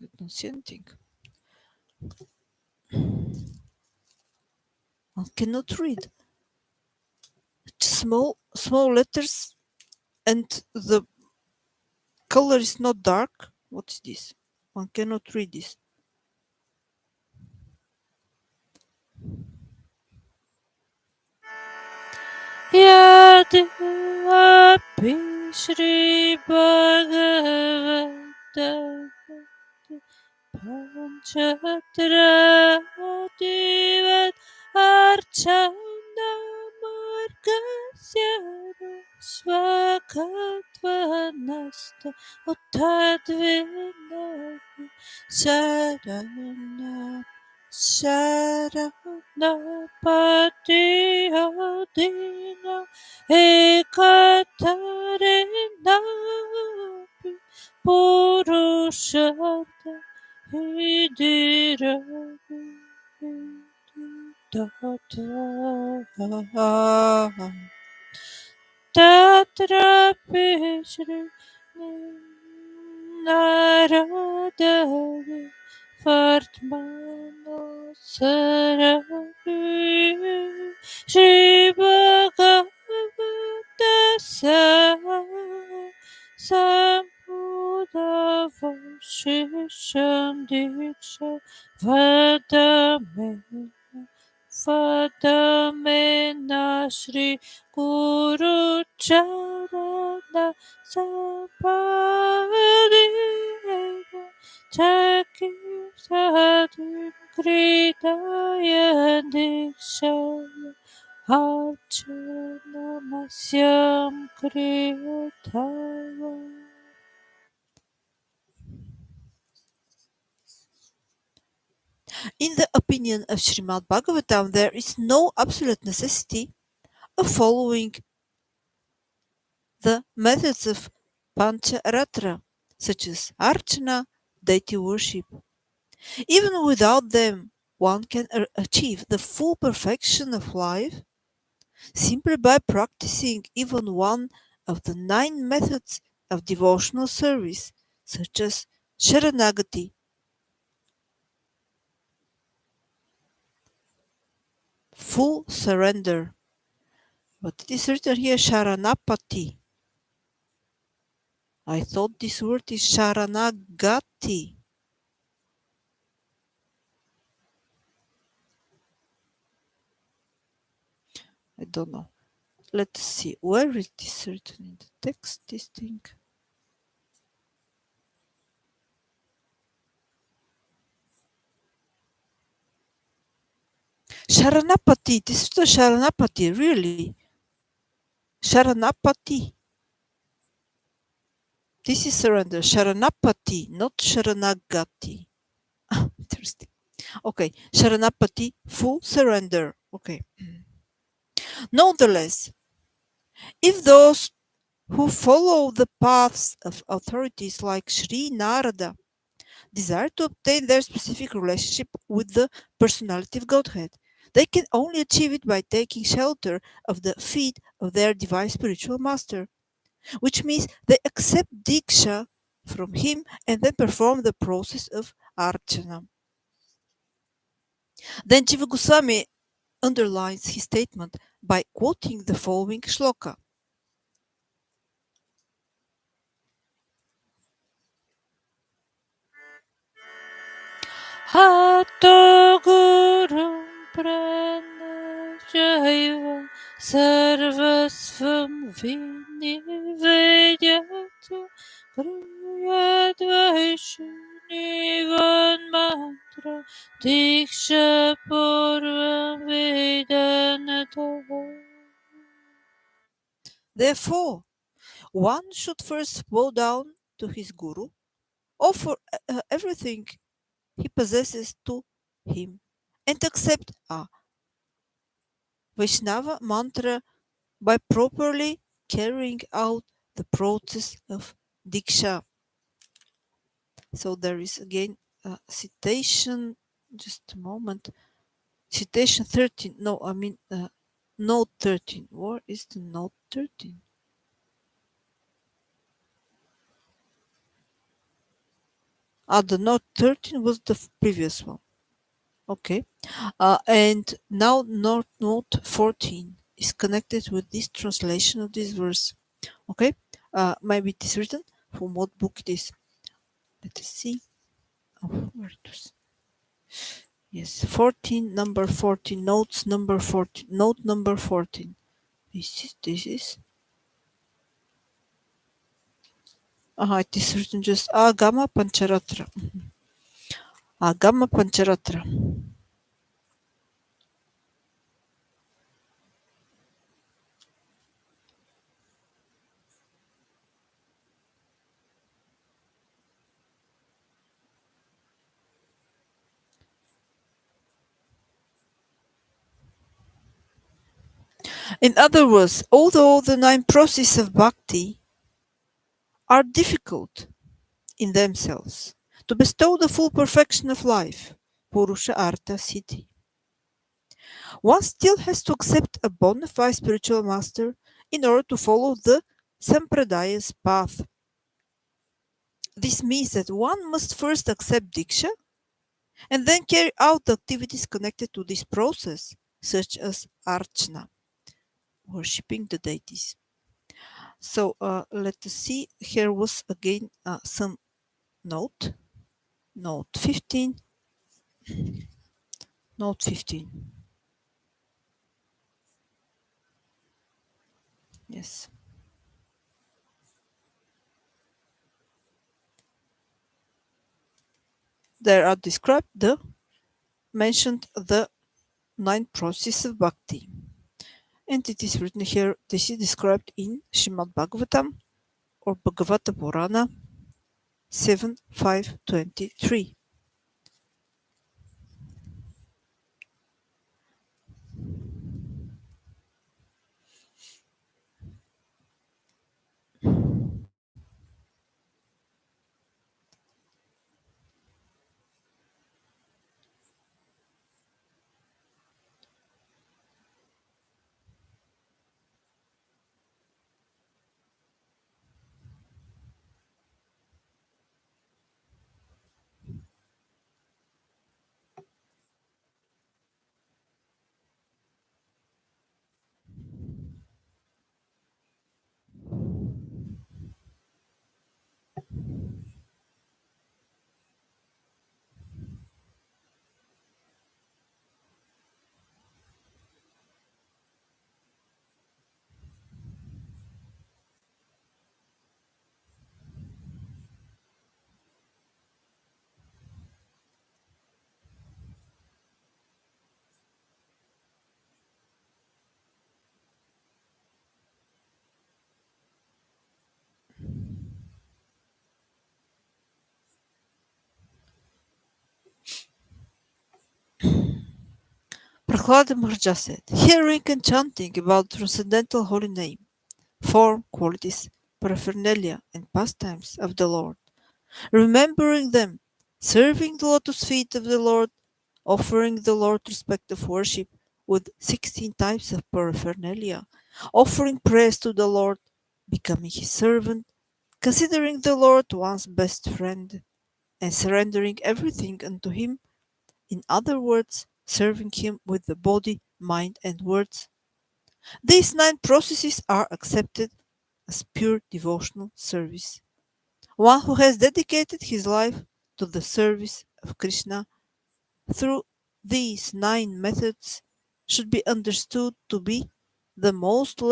A: I don't see anything. One cannot read. Small letters, and the color is not dark. What is this? One cannot read this.
B: Yadvapi Shri Bhagavata Panchatra Divat Archana Margasya Swakatvanasta Uttadvinapi Sarana Sharanapatiyadina Ekatarinapi Purushartha Hidirapi Tatrapi Shri Naradavi Vartmano Saravi Shri Bhagavata Sambhudava Shisham Diksha Vadamena Shri Guru Charana Sapadeva Chaki Sadhu Kridaya Dikshaya Archana Masyam Kriyatava.
A: In the opinion of Srimad Bhagavatam, there is no absolute necessity of following the methods of Pancharatra, such as Archana, deity worship. Even without them, one can achieve the full perfection of life simply by practicing even one of the 9 methods of devotional service, such as Sharanagati, full surrender. But it is written here Sharanapati. I thought this word is Sharanagati. I don't know. Let's see. Where is this written in the text? This thing. Sharanapati. This is the Sharanapati, really. Sharanapati. This is surrender. Sharanapati, not Sharanagati. Interesting. Okay. Sharanapati, full surrender. Okay. Nonetheless, if those who follow the paths of authorities like Sri Narada desire to obtain their specific relationship with the personality of Godhead, they can only achieve it by taking shelter of the feet of their divine spiritual master, which means they accept Diksha from him and then perform the process of Archana. Then Jiva Goswami underlines his statement by quoting the following shloka.
B: Hatto Gurum Pranajaiva Sarvasvam Vinivedyato Kriyadvaishunivan Mantra Diksha Purvam Vedanataha.
A: Therefore, one should first bow down to his guru, offer everything he possesses to him, and accept a Vaishnava mantra by properly carrying out the process of Diksha. So there is again a citation, just a moment. Citation 13. No, I mean note 13. Where is the note 13? The note 13 was the previous one. Okay. And now note 14 is connected with this translation of this verse. Okay. Maybe it is written from what book it is. Let us see. Oh, where it is. Yes, 14, number 14, notes number 14, note number 14. This is. It is written just Agama Pancharatra. Agama Pancharatra. In other words, although the 9 processes of bhakti are difficult in themselves to bestow the full perfection of life, Purusha Artha Siddhi, one still has to accept a bona fide spiritual master in order to follow the Sampradaya's path. This means that one must first accept Diksha and then carry out the activities connected to this process, such as Archana, worshipping the deities. So let us see. Here was again some note. Note 15. Note 15. Yes. There are described mentioned the 9 processes of bhakti. And it is written here, this is described in Srimad Bhagavatam or Bhagavata Purana 7.5.23. Prahlada Maharaj said, hearing and chanting about transcendental holy name, form, qualities, paraphernalia, and pastimes of the Lord, remembering them, serving the lotus feet of the Lord, offering the Lord respective worship with 16 types of paraphernalia, offering praise to the Lord, becoming his servant, considering the Lord one's best friend, and surrendering everything unto him, in other words, serving him with the body, mind, and words. These 9 processes are accepted as pure devotional service. One who has dedicated his life to the service of Krishna through these 9 methods should be understood to be the most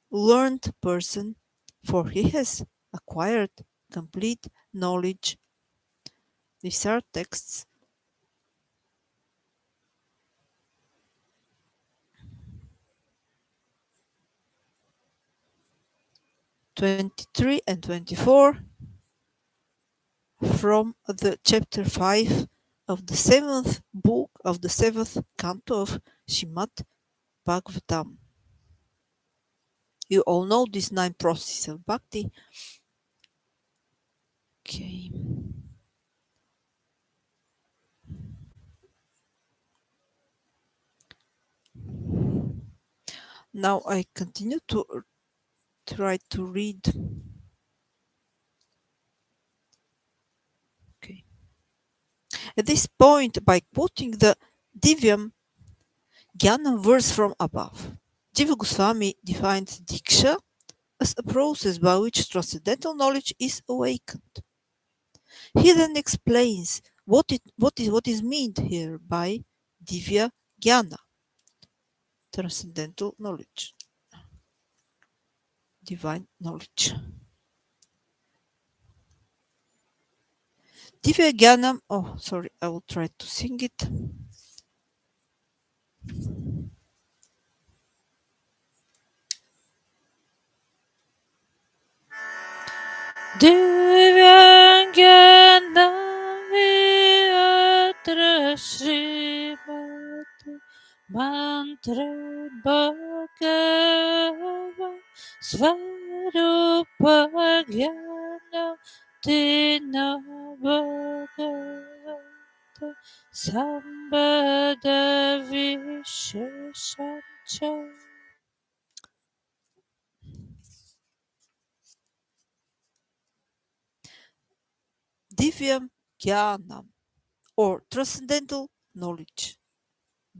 A: learned person, for he has acquired complete knowledge. These are texts 23 and 24 from the chapter 5 of the 7th book of the 7th canto of Srimad Bhagavatam. You all know these 9 processes of bhakti. Okay. Now I continue to try to read. Okay. At this point, by quoting the Divyam Jnanam verse from above, Jiva Goswami defines Diksha as a process by which transcendental knowledge is awakened. He then explains what is meant here by Divya Jnana, transcendental knowledge, divine knowledge. Divya Jnanam, oh sorry, I will try to sing it.
B: Divyangyanaviyatra Śrīmati Mantra Bhagava Svarupagyana Tina Bhagavata Sambhada Visheshancha.
A: Divyam Jnanam, or transcendental knowledge,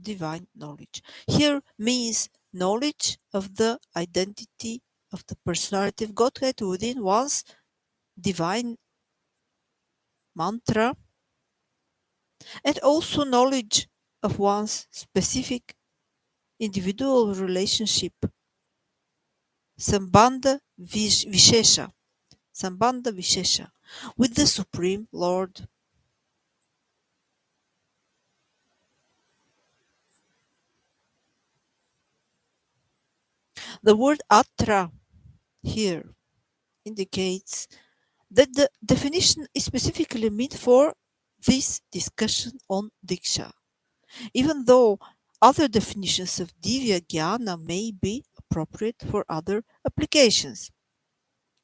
A: divine knowledge. Here means knowledge of the identity of the personality of Godhead within one's divine mantra, and also knowledge of one's specific individual relationship, Sambandha Vishesha, Sambandha Vishesha, with the Supreme Lord. The word Atra here indicates that the definition is specifically meant for this discussion on Diksha, even though other definitions of Divya Jnana may be appropriate for other applications.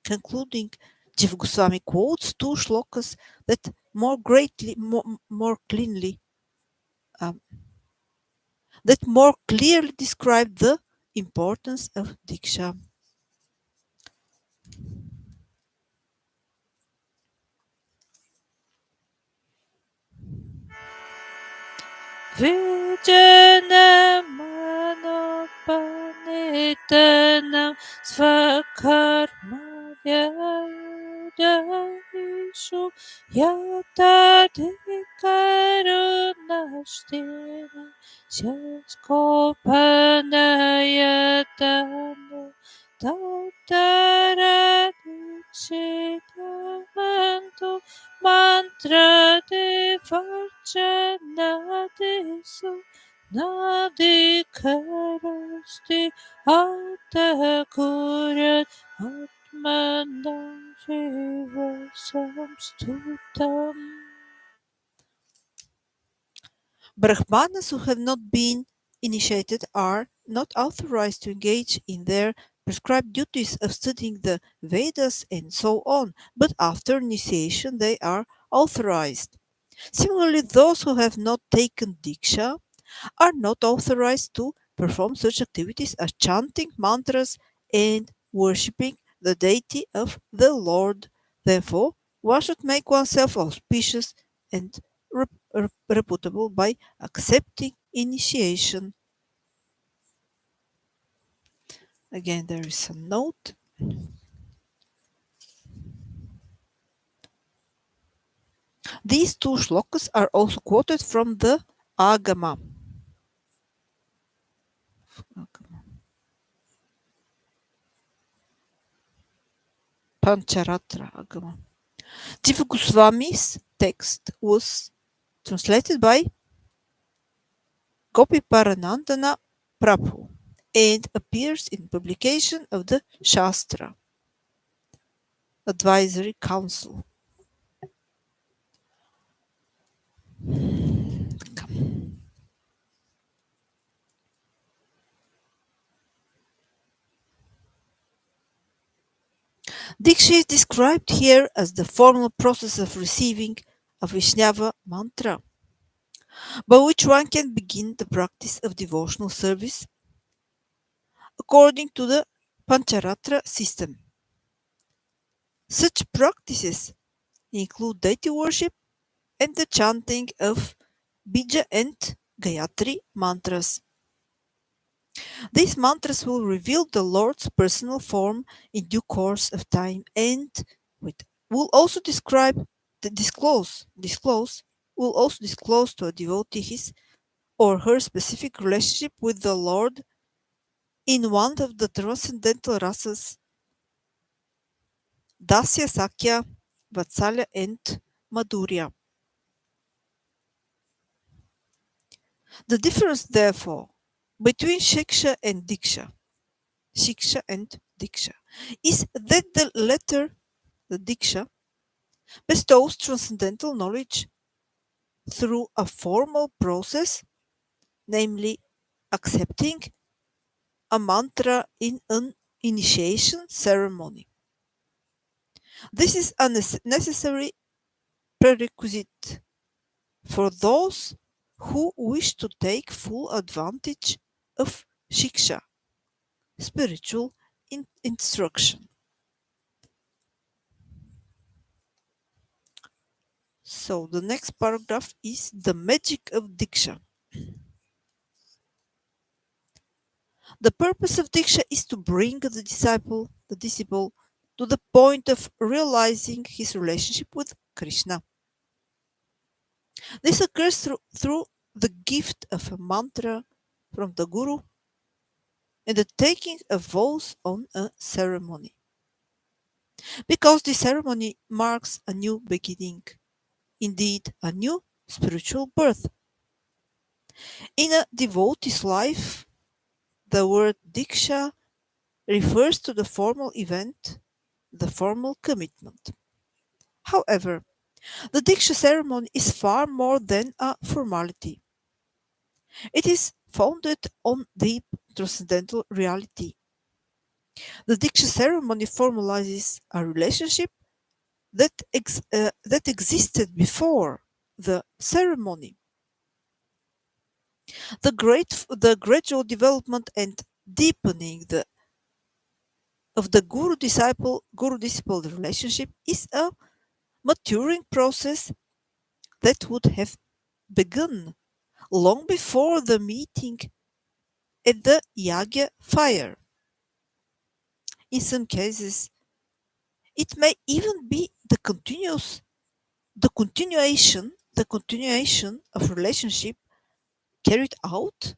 A: Concluding, Jiva Goswami quotes 2 shlokas that more cleanly, um, that more clearly describe the importance of Diksha.
B: Vijanamanopanitana svakarmayadavishu yatadhikarunashtina shaskopanayatana tattaradikshitamantu mantra devarjanadisu nadikarasti atakurat atmanam shiva samstutam.
A: Brahmanas who have not been initiated are not authorized to engage in their prescribed duties of studying the Vedas and so on, but after initiation they are authorized. Similarly, those who have not taken Diksha are not authorized to perform such activities as chanting mantras and worshipping the deity of the Lord. Therefore, one should make oneself auspicious and reputable by accepting initiation. Again, there is a note. These two shlokas are also quoted from the Agama. Pancharatra Agama. Jiva Goswami's text was translated by Gopi Paranandana Prabhu and appears in publication of the Shastra Advisory Council. Diksha is described here as the formal process of receiving a Vaishnava mantra, by which one can begin the practice of devotional service according to the Pancharatra system. Such practices include deity worship and the chanting of Bija and Gayatri mantras. These mantras will reveal the Lord's personal form in due course of time and will also disclose to a devotee his or her specific relationship with the Lord in one of the transcendental rasas Dasya, Sakya, Vatsalya and Madhurya. The difference, therefore, between Shiksha and Diksha, is that the latter, the Diksha, bestows transcendental knowledge through a formal process, namely accepting a mantra in an initiation ceremony. This is a necessary prerequisite for those who wish to take full advantage of Shiksha, spiritual instruction. So the next paragraph is the magic of Diksha. The purpose of Diksha is to bring the disciple, to the point of realizing his relationship with Krishna. This occurs through the gift of a mantra from the Guru and the taking of vows on a ceremony. Because the ceremony marks a new beginning, indeed a new spiritual birth. In a devotee's life, the word Diksha refers to the formal event, the formal commitment. However, the Diksha ceremony is far more than a formality. It is founded on deep transcendental reality. The Diksha ceremony formalizes a relationship that existed before the ceremony. The gradual development and deepening of the guru-disciple relationship is a maturing process that would have begun long before the meeting at the yagya fire. In some cases, it may even be the continuation of relationship carried out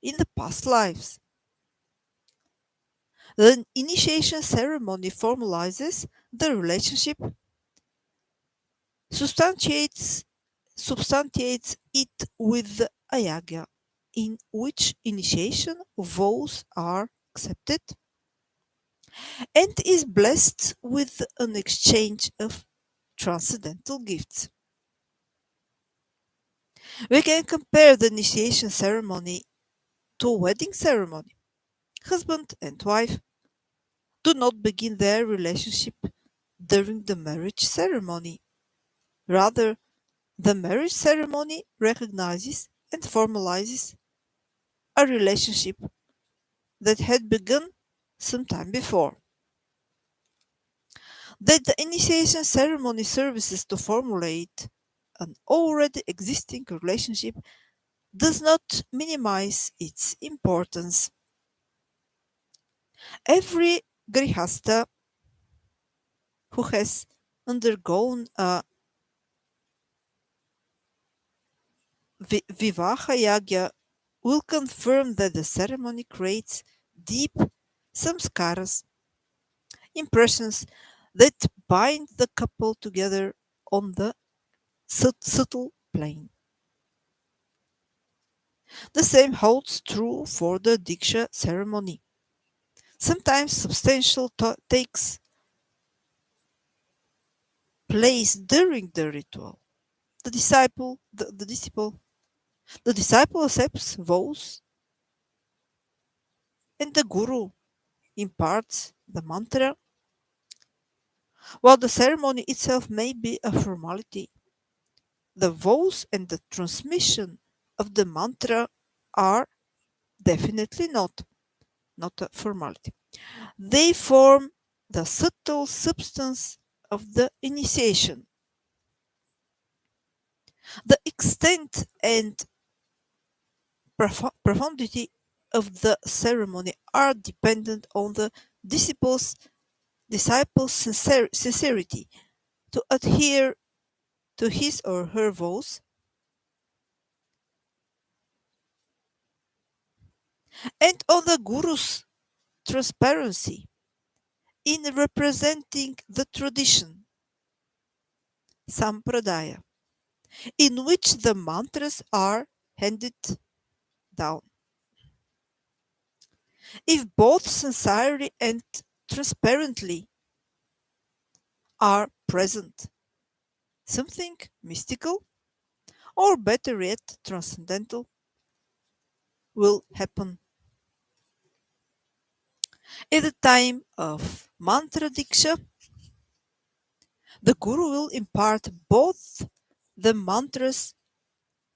A: in the past lives. The initiation ceremony formalizes the relationship, substantiates it with the ayagya, in which initiation vows are accepted, and is blessed with an exchange of transcendental gifts. We can compare the initiation ceremony to a wedding ceremony. Husband and wife do not begin their relationship during the marriage ceremony. Rather, the marriage ceremony recognizes and formalizes a relationship that had begun some time before. That the initiation ceremony services to formulate an already existing relationship does not minimize its importance. Every grihasta who has undergone a Vivaha Yagya will confirm that the ceremony creates deep samskaras, impressions that bind the couple together on the subtle plane. The same holds true for the Diksha ceremony. Sometimes substantial takes place during the ritual. The disciple, the disciple accepts vows, and the guru imparts the mantra. While the ceremony itself may be a formality, the vows and the transmission of the mantra are definitely not a formality. They form the subtle substance of the initiation. The extent and profundity of the ceremony are dependent on the disciple's sincerity to adhere to his or her vows and on the guru's transparency in representing the tradition, sampradaya, in which the mantras are handed down. If both sincerely and transparently are present, something mystical, or better yet, transcendental, will happen. At the time of mantra diksha, the guru will impart both the mantra's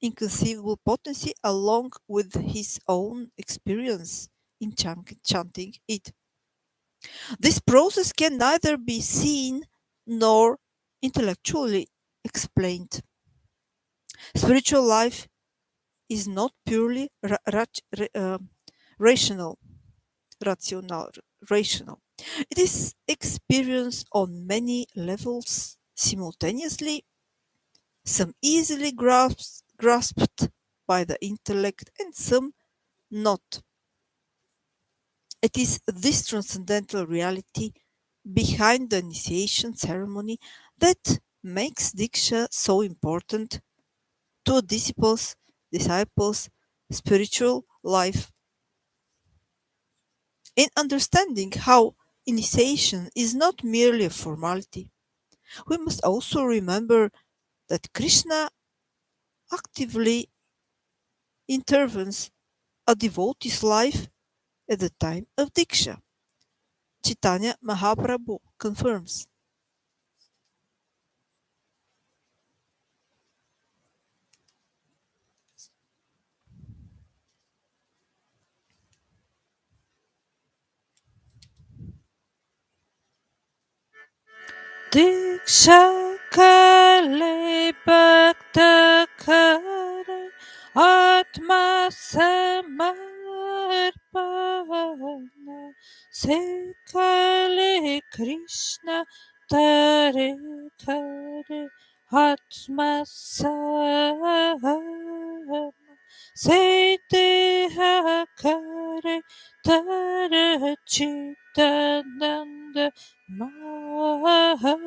A: inconceivable potency along with his own experience in chanting it. This process can neither be seen nor intellectually explained. Spiritual life is not purely rational, rational, rational. It is experienced on many levels simultaneously, some easily grasped by the intellect and some not. It is this transcendental reality behind the initiation ceremony that makes Diksha so important to a disciples' spiritual life. In understanding how initiation is not merely a formality, we must also remember that Krishna actively intervenes a devotee's life at the time of Diksha. Chaitanya Mahaprabhu confirms.
B: Diksha kale bhakta kare atma samarpana se kale Krishna tare kare atma samar se deha kare tare chitananda Mahaya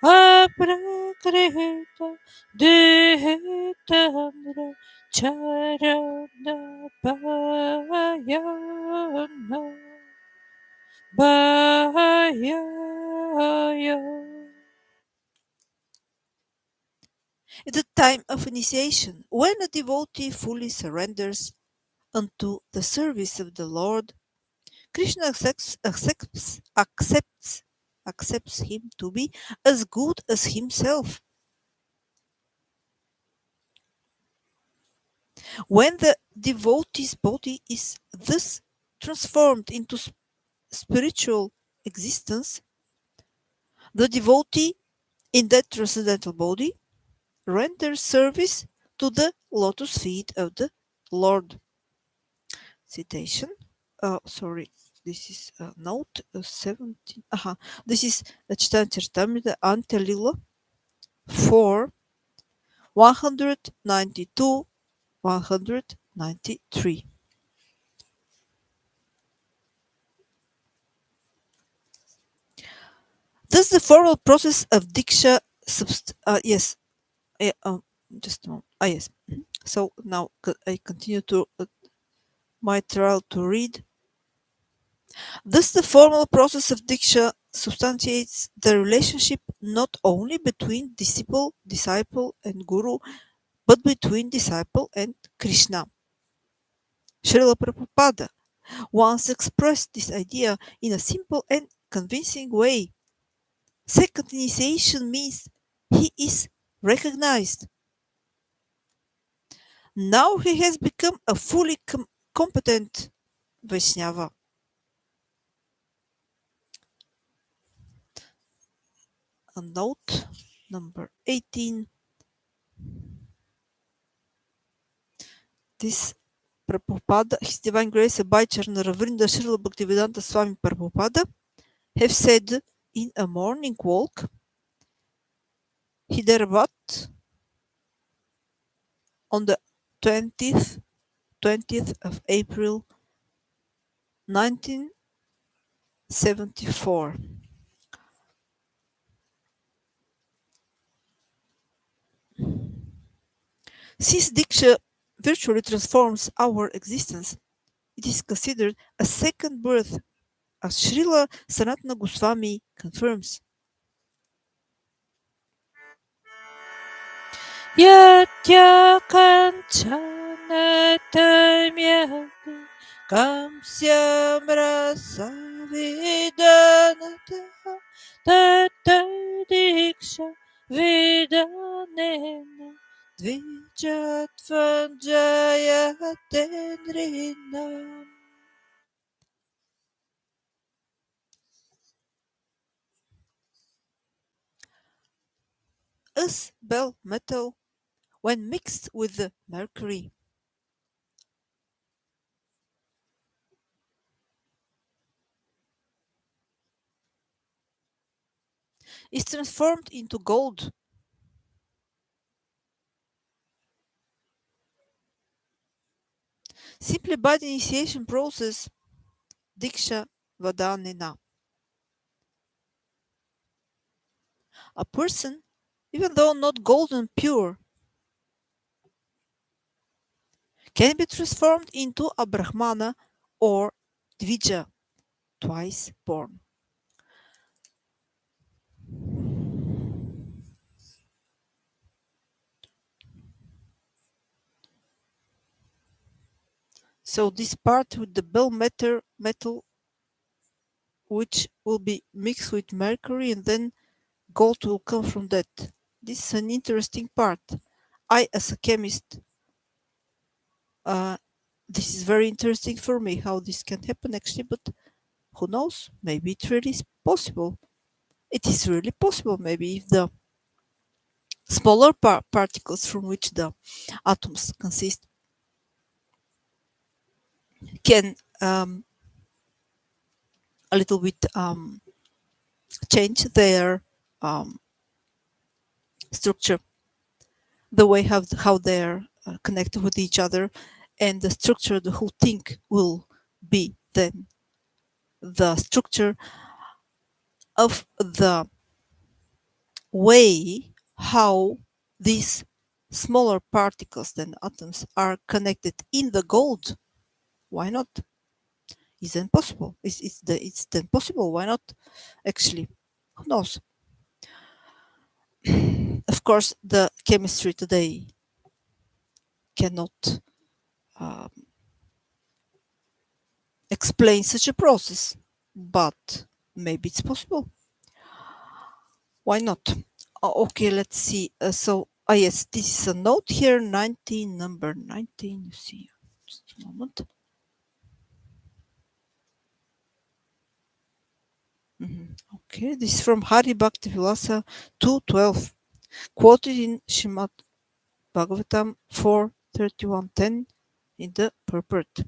B: aprakrita dehetandra charana bayana bayaya.
A: At the time of initiation, when a devotee fully surrenders unto the service of the Lord, Krishna accepts him to be as good as himself. When the devotee's body is thus transformed into spiritual existence, the devotee in that transcendental body renders service to the lotus feet of the Lord. Citation. Sorry, this is note 17. This is Chaitanya Charitamrita Ante Lila 4, 192, 193. Thus, the formal process of Diksha. Yes, just a moment. Yes. So now I continue to my trial to read. Thus, the formal process of Diksha substantiates the relationship not only between disciple, and guru, but between disciple and Krishna. Śrīla Prabhupāda once expressed this idea in a simple and convincing way. Second initiation means he is recognized. Now he has become a fully competent Vaishnava. A note number 18. This Prabhupada, His Divine Grace Abhayacharana Vrnda Śrīla Bhaktisiddhānta Swami Prabhupada, have said in a morning walk, Hyderabad, on the 20th of April 1974. Since Diksha virtually transforms our existence, it is considered a second birth, as Śrīla Sanatana Goswami confirms.
B: Yatya kanchana tamyati kamsyam rasa vidanata tata diksha vidanena dvijatvanjayate nrinam.
A: As bell metal, when mixed with the mercury, is transformed into gold. Simply by the initiation process, Diksha Vadanena. A person, even though not golden pure, can be transformed into a Brahmana or Dvija, twice born. So this part with the bell metal, which will be mixed with mercury, and then gold will come from that. This is an interesting part. I, as a chemist, this is very interesting for me how this can happen actually, but who knows? Maybe it really is possible. It is really possible, maybe, if the smaller particles from which the atoms consist can a little bit change their structure, the way how they're connected with each other, and the structure, the whole thing will be then the structure of the way how these smaller particles than atoms are connected in the gold. Why not? Is then possible? It's then possible? Why not? Actually, who knows? Of course, the chemistry today cannot um, explain such a process, but maybe it's possible. Why not? Okay, let's see. Yes, this is a note here, 19, number 19. You see, just a moment. Okay, this is from Hari Bhakti Vilasa 212, quoted in Shrimad Bhagavatam 4:31:10 in the purport.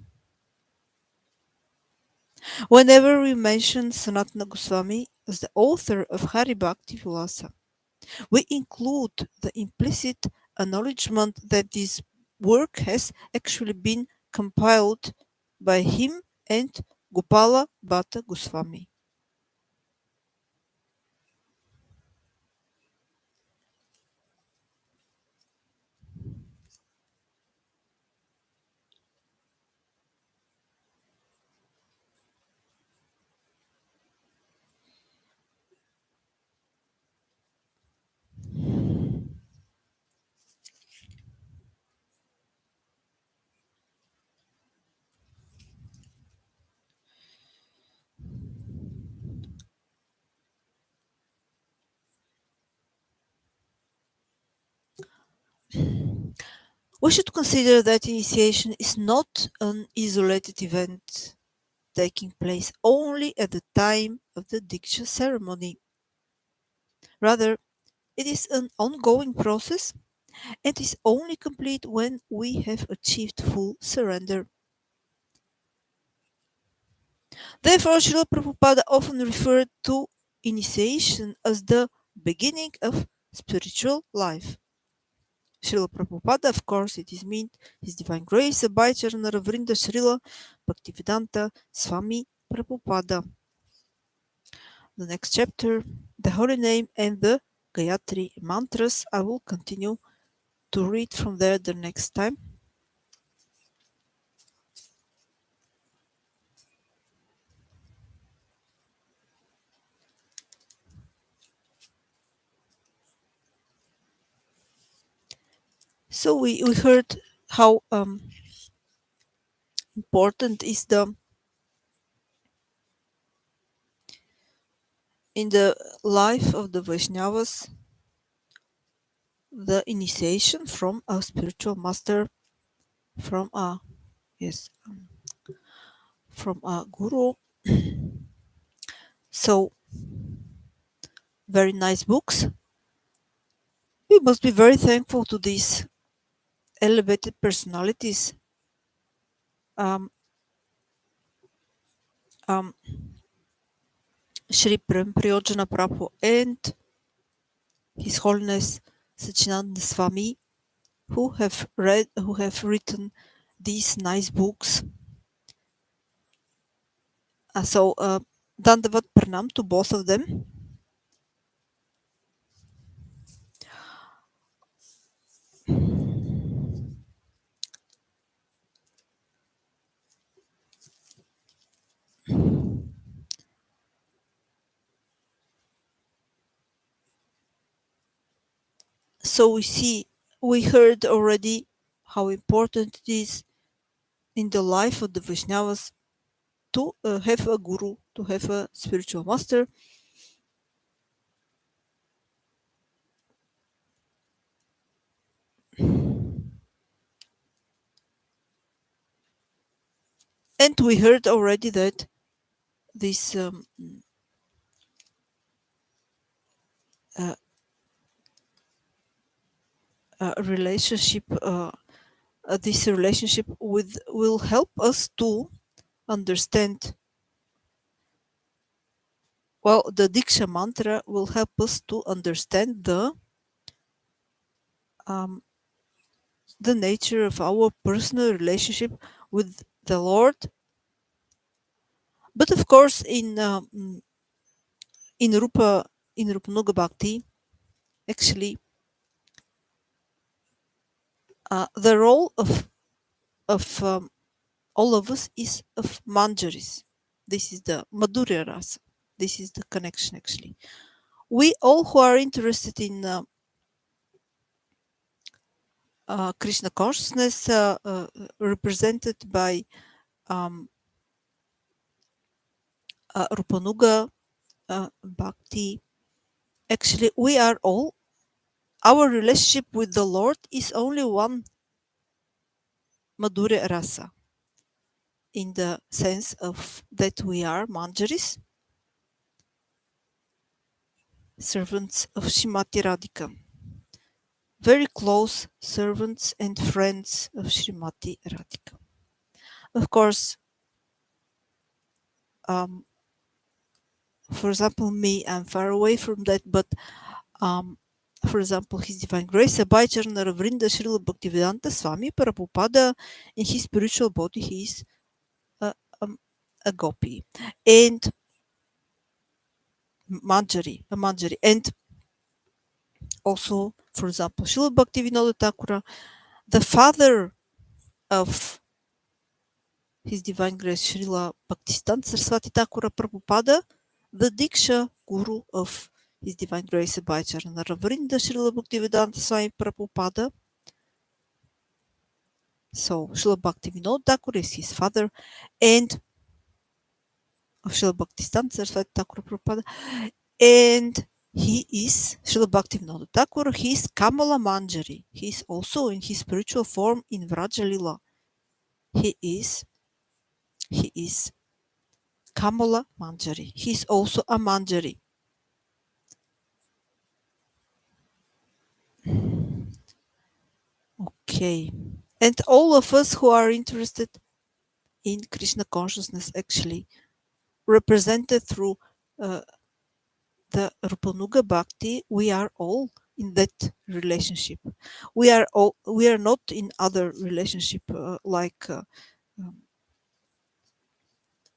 A: Whenever we mention Sanatana Goswami as the author of Hari Bhakti Vilasa, we include the implicit acknowledgement that this work has actually been compiled by him and Gopala Bhatta Goswami. We should consider that initiation is not an isolated event taking place only at the time of the Diksha ceremony. Rather, it is an ongoing process and is only complete when we have achieved full surrender. Therefore, Srila Prabhupada often referred to initiation as the beginning of spiritual life. Srila Prabhupada, of course, it is meant His Divine Grace, Abhayacharana Vrnda Śrīla Bhaktisiddhānta Swami Prabhupada. The next chapter, the holy name and the Gayatri mantras, I will continue to read from there the next time. So we heard how important is in the life of the Vaishnavas the initiation from a spiritual master, from a yes, from a guru. So very nice books. We must be very thankful to these elevated personalities. Um, um, Shri Prayojana Prabhu and His Holiness Sachinanda Swami, who have written these nice books. Dandavat Pranam to both of them. So we heard already how important it is in the life of the Vaishnavas to have a guru, to have a spiritual master. And we heard already that this uh, relationship, this relationship with will help us to understand. Well, the Diksha mantra will help us to understand um, the nature of our personal relationship with the Lord. But of course, in Rupanuga Bhakti, actually, the role of all of us is of manjaris. This is the Madhurya rasa. This is the connection. Actually, we all who are interested in Krishna consciousness represented by Rupanuga Bhakti. Actually, we are all, our relationship with the Lord is only one Madhurya Rasa, in the sense of that we are Manjaris, servants of Srimati Radhika, very close servants and friends of Srimati Radhika. Of course, for example, me, I'm far away from that, but for example, His Divine Grace, Abhayacharana Vrnda Śrīla Bhaktisiddhānta Swami Prabhupāda, in his spiritual body, he is a gopi and Manjari, a Manjari, and also, for example, Śrīla Bhaktivinoda Thakura, the father of His Divine Grace Śrīla Bhaktisiddhānta Sarasvati Thakura Prabhupāda, the Diksha Guru of His Divine Grace Abhayacharana Vrnda Śrīla Bhaktivedanta Swami Prabhupada. So Śrīla Bhaktivinoda Thakur is his father, and of Śrīla Bhaktisiddhānta Sarasvati Thakura Prabhupada, and he is Śrīla Bhaktivinoda Thakur. He is Kamala Manjari. He is also in his spiritual form in Vraja Lila. He is Kamala Manjari. He is also a Manjari. Okay. And all of us who are interested in Krishna consciousness, actually represented through the Rupanuga Bhakti, we are all in that relationship. We are not in other relationship like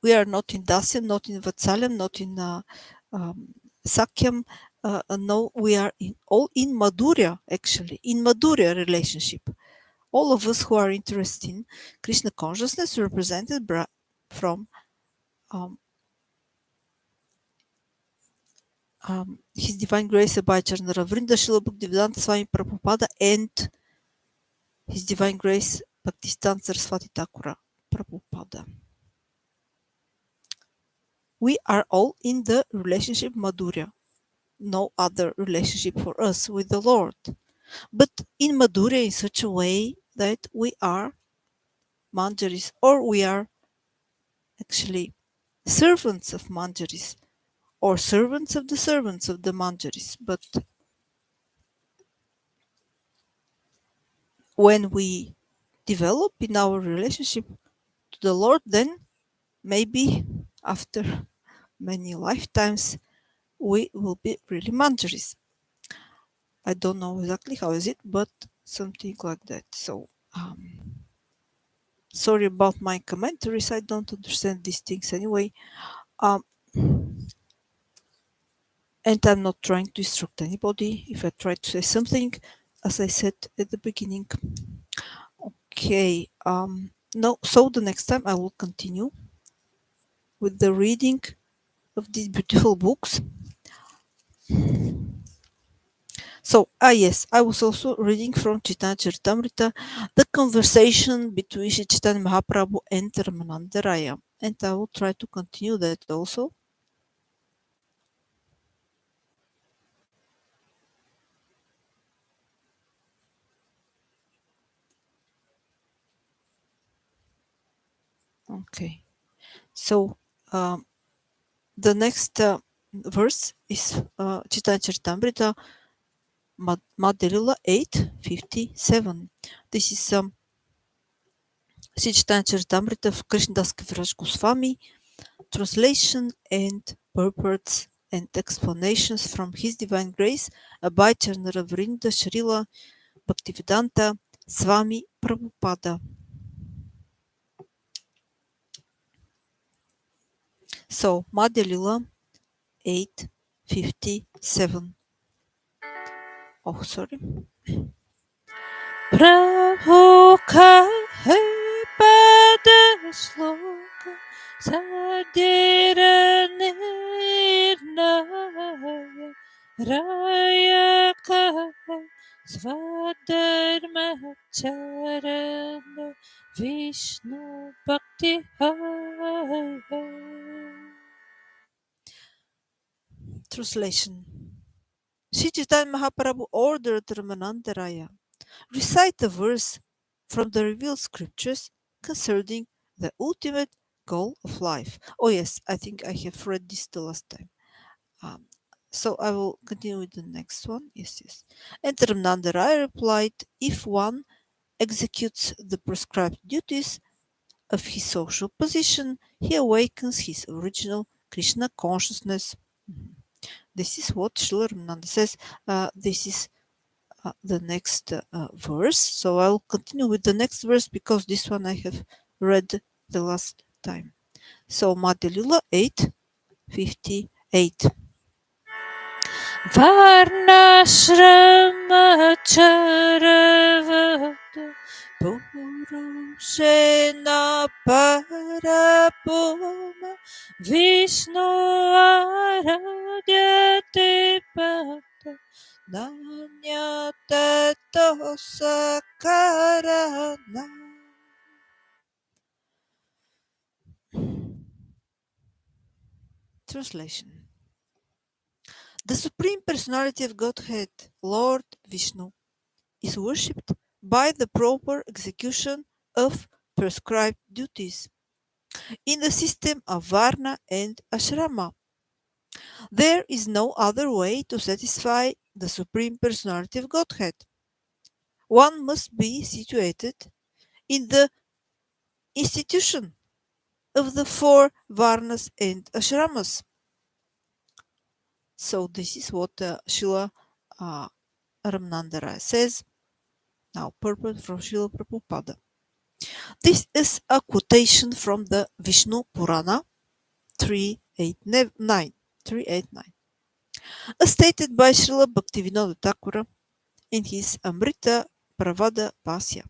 A: we are not in Dasyam, not in Vatsalyam, not in Sakyam. No, we are all in Madhurya, actually, in Madhurya relationship. All of us who are interested in Krishna consciousness represented from His Divine Grace Abhayacharana Vrnda Śrīla Bhaktivedanta Swami Prabhupada and His Divine Grace Bhaktisiddhānta Sarasvati Thakura Prabhupada. We are all in the relationship Madhurya. No other relationship for us with the Lord. But in Madhurya in such a way that we are Manjaris, or we are actually servants of Manjaris, or servants of the Manjaris. But when we develop in our relationship to the Lord, then maybe after many lifetimes we will be really Manjaris. I don't know exactly how is it, but something like that. So sorry about my commentaries. I don't understand these things anyway. And I'm not trying to instruct anybody. If I try to say something, as I said at the beginning. Okay. No. So the next time I will continue with the reading of these beautiful books. So, yes, I was also reading from Chaitanya Charitamrita, the conversation between Sri Chaitanya Mahaprabhu and Ramananda Raya. And I will try to continue that also. Okay. So, the next verse is Chaitanya Charitamrita, Madhya 8:57. This is Sri Chaitanya Charitamrita of Krishnadas Kaviraj Goswami, translation and purports and explanations from His Divine Grace Abhayacharana Vrnda Śrīla Bhaktivedanta Swami Prabhupada. So, Madhya Lila 8:57. Oh, sorry.
B: Prabhu kahe pada shloka sadira nirnaya raya kahe swadharma Charana Vishnu Bhakti Hai.
A: Translation. Sri Chaitanya Mahaprabhu ordered Ramananda Raya recite a verse from the revealed scriptures concerning the ultimate goal of life. Oh yes, I think I have read this the last time. Um, so I will continue with the next one. Yes, yes. And Ramananda Raya replied, if one executes the prescribed duties of his social position, he awakens his original Krishna consciousness. Mhm. This is what Srila Ramananda says. This is the next verse. So I'll continue with the next verse because this one I have read the last time. So Madhya Lila 8:58.
B: Varnashramacharavad
A: Purushena parapoma
B: Vishnu Aradyate Bhakta
A: nanyatato sakarana. Translation. The Supreme Personality of Godhead, Lord Vishnu, is worshipped by the proper execution of prescribed duties in the system of Varna and Ashrama. There is no other way to satisfy the Supreme Personality of Godhead. One must be situated in the institution of the four Varnas and Ashramas. So this is what Srila Ramananda says. Now, purport from Srila Prabhupāda. This is a quotation from the Vishnu Purana 389, 389, as stated by Srila Bhaktivinoda Thakura in his Amrita Pravada Bhasya.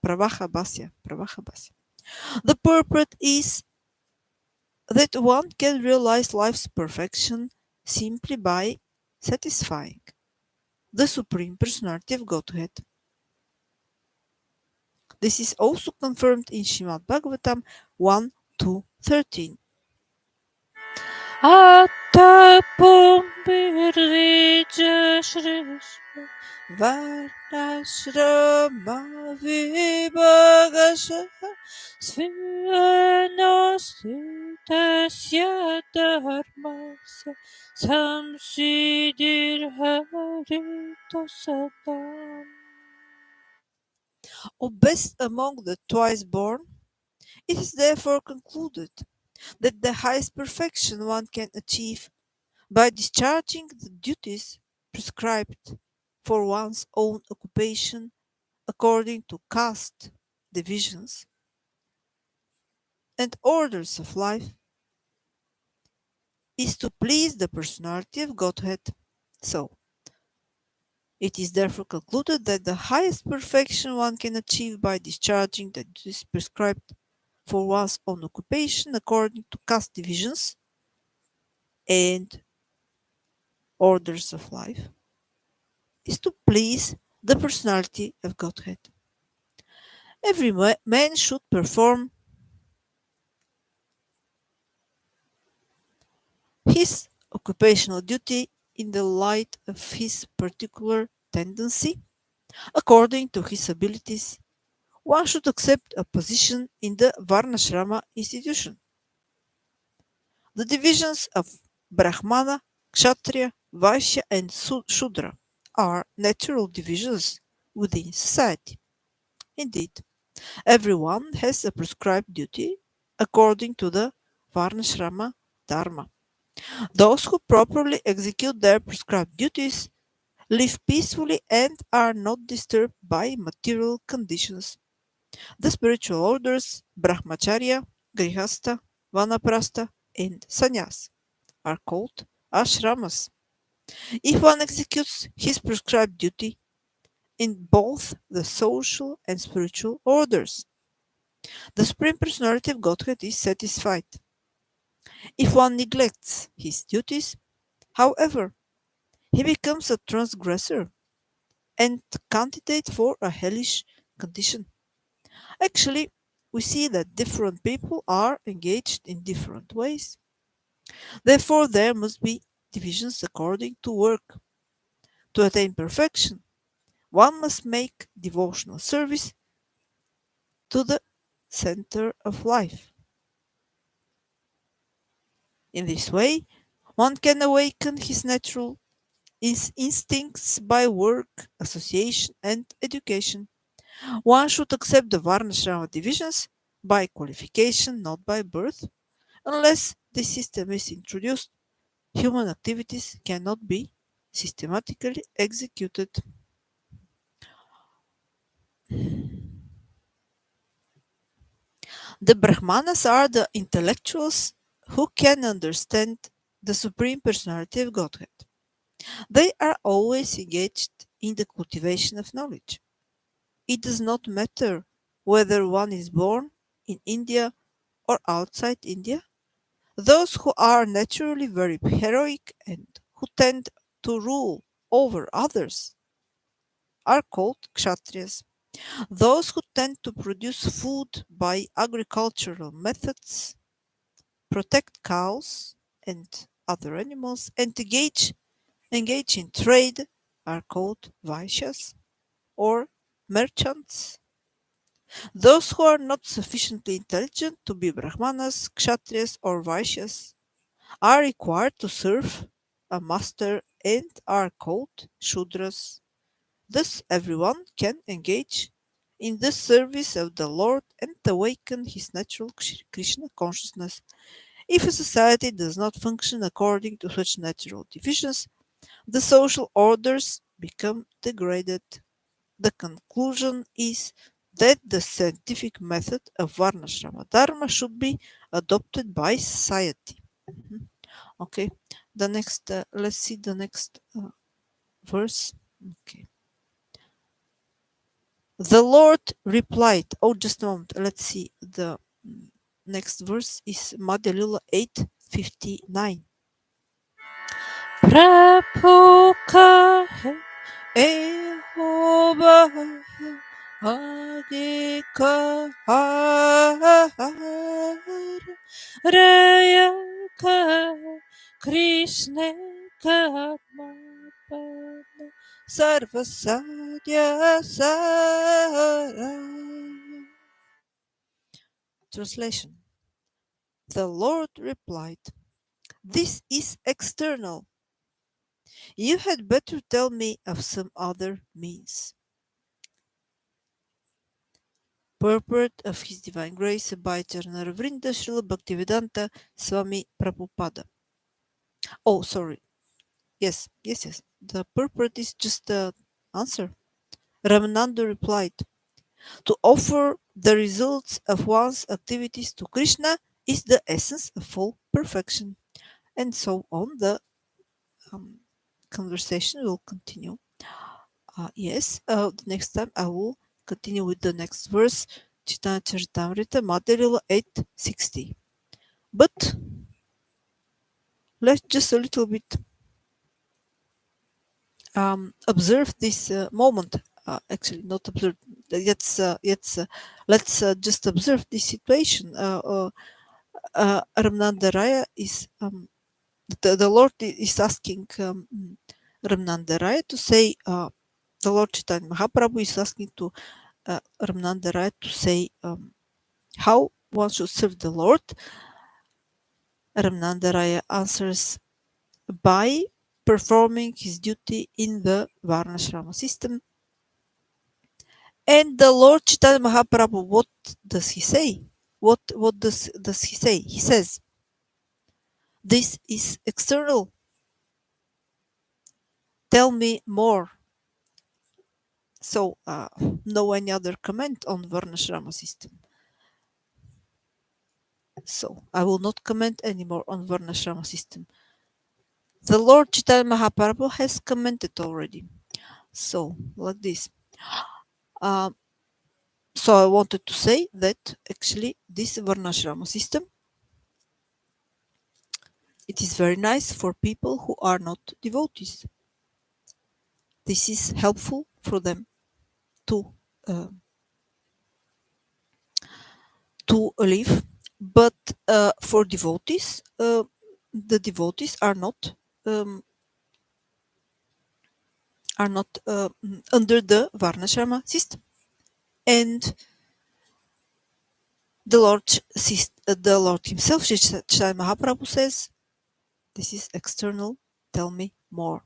A: Pravaha Bhasya. The purport is that one can realize life's perfection simply by satisfying the Supreme Personality of Godhead. This is also confirmed in Śrīmad Bhagavatam 1:2-13.
B: Attapumbirvija Shrishma
A: Varnashrama Vibhagasha
B: Sviyanosthita Dharmasya Samsiddhirharito Sadam.
A: O best among the twice born, it is therefore concluded that the highest perfection one can achieve by discharging the duties prescribed for one's own occupation according to caste divisions and orders of life is to please the personality of Godhead. So, it is therefore concluded that the highest perfection one can achieve by discharging the duties prescribed for one's own occupation according to caste divisions and orders of life is to please the personality of Godhead. Every man should perform his occupational duty in the light of his particular tendency, according to his abilities. One should accept a position in the Varnashrama institution. The divisions of Brahmana, Kshatriya, Vaishya, and Shudra are natural divisions within society. Indeed, everyone has a prescribed duty according to the Varnashrama Dharma. Those who properly execute their prescribed duties live peacefully and are not disturbed by material conditions. The spiritual orders Brahmacharya, Grihastha, Vanaprastha, and Sannyas are called ashramas. If one executes his prescribed duty in both the social and spiritual orders, the Supreme Personality of Godhead is satisfied. If one neglects his duties, however, he becomes a transgressor and candidate for a hellish condition. Actually, we see that different people are engaged in different ways. Therefore, there must be divisions according to work. To attain perfection, one must make devotional service to the center of life. In this way, one can awaken his natural instincts by work, association, and education. One should accept the Varnashrama divisions by qualification, not by birth. Unless this system is introduced, human activities cannot be systematically executed. The Brahmanas are the intellectuals who can understand the Supreme Personality of Godhead. They are always engaged in the cultivation of knowledge. It does not matter whether one is born in India or outside India. Those who are naturally very heroic and who tend to rule over others are called kshatriyas. Those who tend to produce food by agricultural methods, protect cows and other animals, and engage in trade are called vaishyas or merchants. Those who are not sufficiently intelligent to be brahmanas, kshatriyas, or vaishyas are required to serve a master and are called shudras. Thus, everyone can engage in the service of the Lord and awaken his natural Krishna consciousness. If a society does not function according to such natural divisions, the social orders become degraded. The conclusion is that the scientific method of Varnashrama Dharma should be adopted by society. Mhm. Okay, the next, let's see the next verse. Okay. The Lord replied, oh, just a moment, let's see. The next verse is Madhya Lila 8:59.
B: प्रभु का है
A: ए हो आगे कहार
B: रया का कृष्ण कर्मपद
A: सर्वसाध्य सारा. Translation. The Lord replied, this is external. You had better tell me of some other means. Purport of His Divine Grace by Jahnava Vrnda Śrīla Bhaktisiddhānta Swami Prabhupāda. Oh, sorry. Yes. The purport is just the answer. Ramananda replied, to offer the results of one's activities to Krishna is the essence of full perfection. And so on, the um, conversation will continue. The next time I will continue with the next verse, Chaitanya Charitamrita, Madhya 8:60. But let's just a little bit observe this moment. Actually, not observe. Let's just observe this situation. Ramananda Raya is the Lord is asking Ramananda Raya to say. The Lord Chaitanya Mahaprabhu is asking to Ramananda Raya to say how one should serve the Lord. Ramananda Raya answers by performing his duty in the Varnashrama system. And the Lord Chaitanya Mahaprabhu, what does he say? What does he say? He says, this is external. Tell me more. So, no any other comment on Varnashrama system. So, I will not comment anymore on Varnashrama system. The Lord Chaitanya Mahaprabhu has commented already. So, like this. Um, so I wanted to say that actually this Varnashrama system, it is very nice for people who are not devotees. This is helpful for them to uh, to live. But for devotees, the devotees um, are not under the Varnashrama system. And the Lord Himself, Shri Chaitanya Mahaprabhu says, "This is external. Tell me more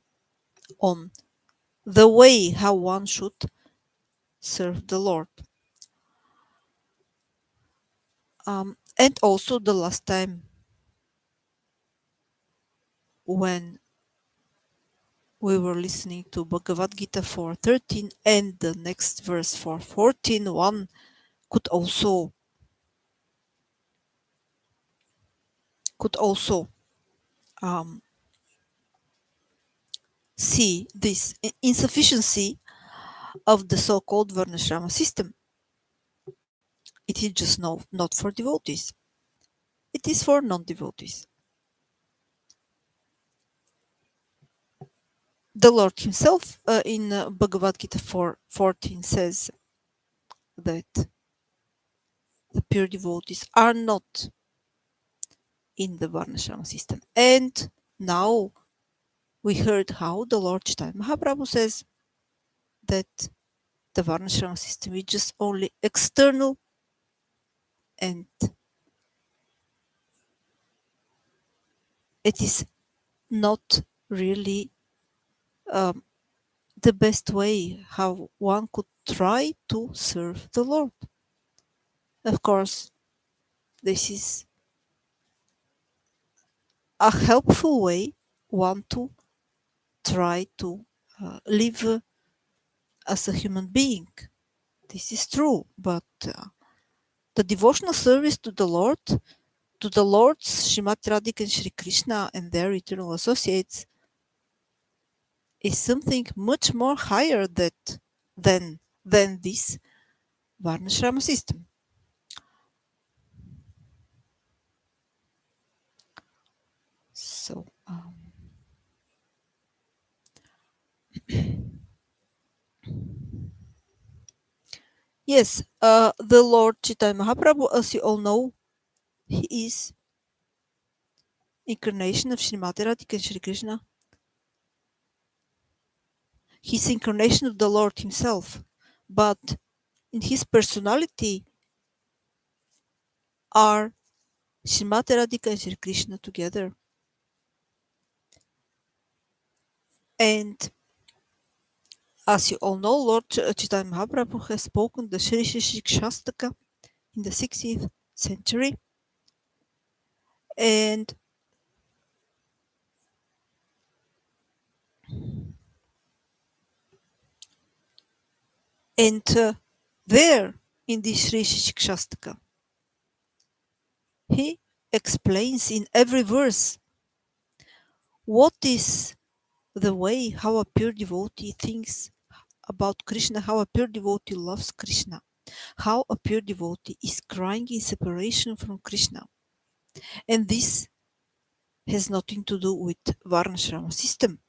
A: on the way how one should serve the Lord." And also the last time when we were listening to Bhagavad Gita 4:13 and the next verse 4:14, one could also um, see this insufficiency of the so-called Varnashrama system. It is just not for devotees. It is for non-devotees. The Lord Himself in Bhagavad Gita 4:14 says that the pure devotees are not in the Varnashrama system. And now we heard how the Lord Chaitanya Mahaprabhu says that the Varnashrama system is just only external, and it is not really um, the best way how one could try to serve the Lord. Of course, this is a helpful way one to try to live as a human being. This is true, but the devotional service to the Lords Srimati Radhika and Shri Krishna and their eternal associates is something much more higher than this Varnashrama system. So yes, the Lord Chaitanya Mahaprabhu, as you all know, he is incarnation of Srimati Radhika and Shri Krishna. He's incarnation of the Lord himself, but in his personality are Srimati Radhika and Shri Krishna together. And as you all know, Lord Chaitanya Mahaprabhu has spoken the Shri Shastaka in the 16th century. And there in this Shri Shastaka, he explains in every verse what is the way how a pure devotee thinks about Krishna, how a pure devotee loves Krishna, how a pure devotee is crying in separation from Krishna. And this has nothing to do with Varnashrama system.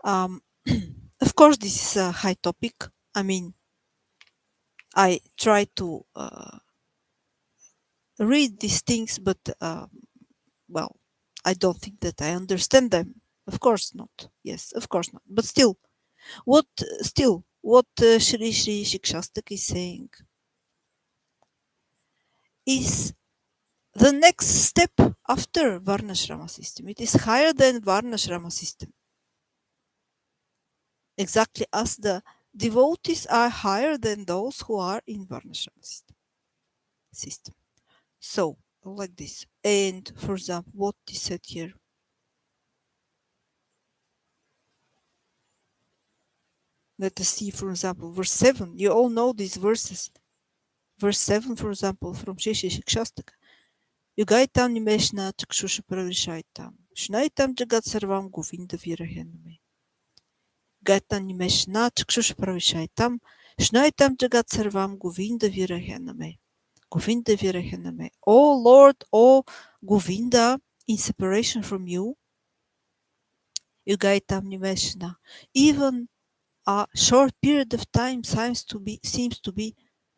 A: Of course, this is a high topic. I mean, I try to read these things, but well, I don't think that I understand them. Of course not. Yes, of course not. But still, what Shri Shikshastak is saying is the next step after Varnashrama system. It is higher than Varnashrama system. Exactly as the devotees are higher than those who are in Varnashrama system. So, like this. And for example, what is said here? Let us see, for example, verse 7. You all know these verses. Verse 7, for example, from Shri Shikshastaka. Yugaitam nimeshna chakshusha pravishaitam. Shnaitam jagat sarvam govinda virahename. Gaitam nimeshna chakshusha pravishaitam. Shnaitam jagat sarvam govinda virahename. Govinda virahename. O Lord, O Govinda, in separation from you, Yugaitam nimeshna. Even a short period of time seems to be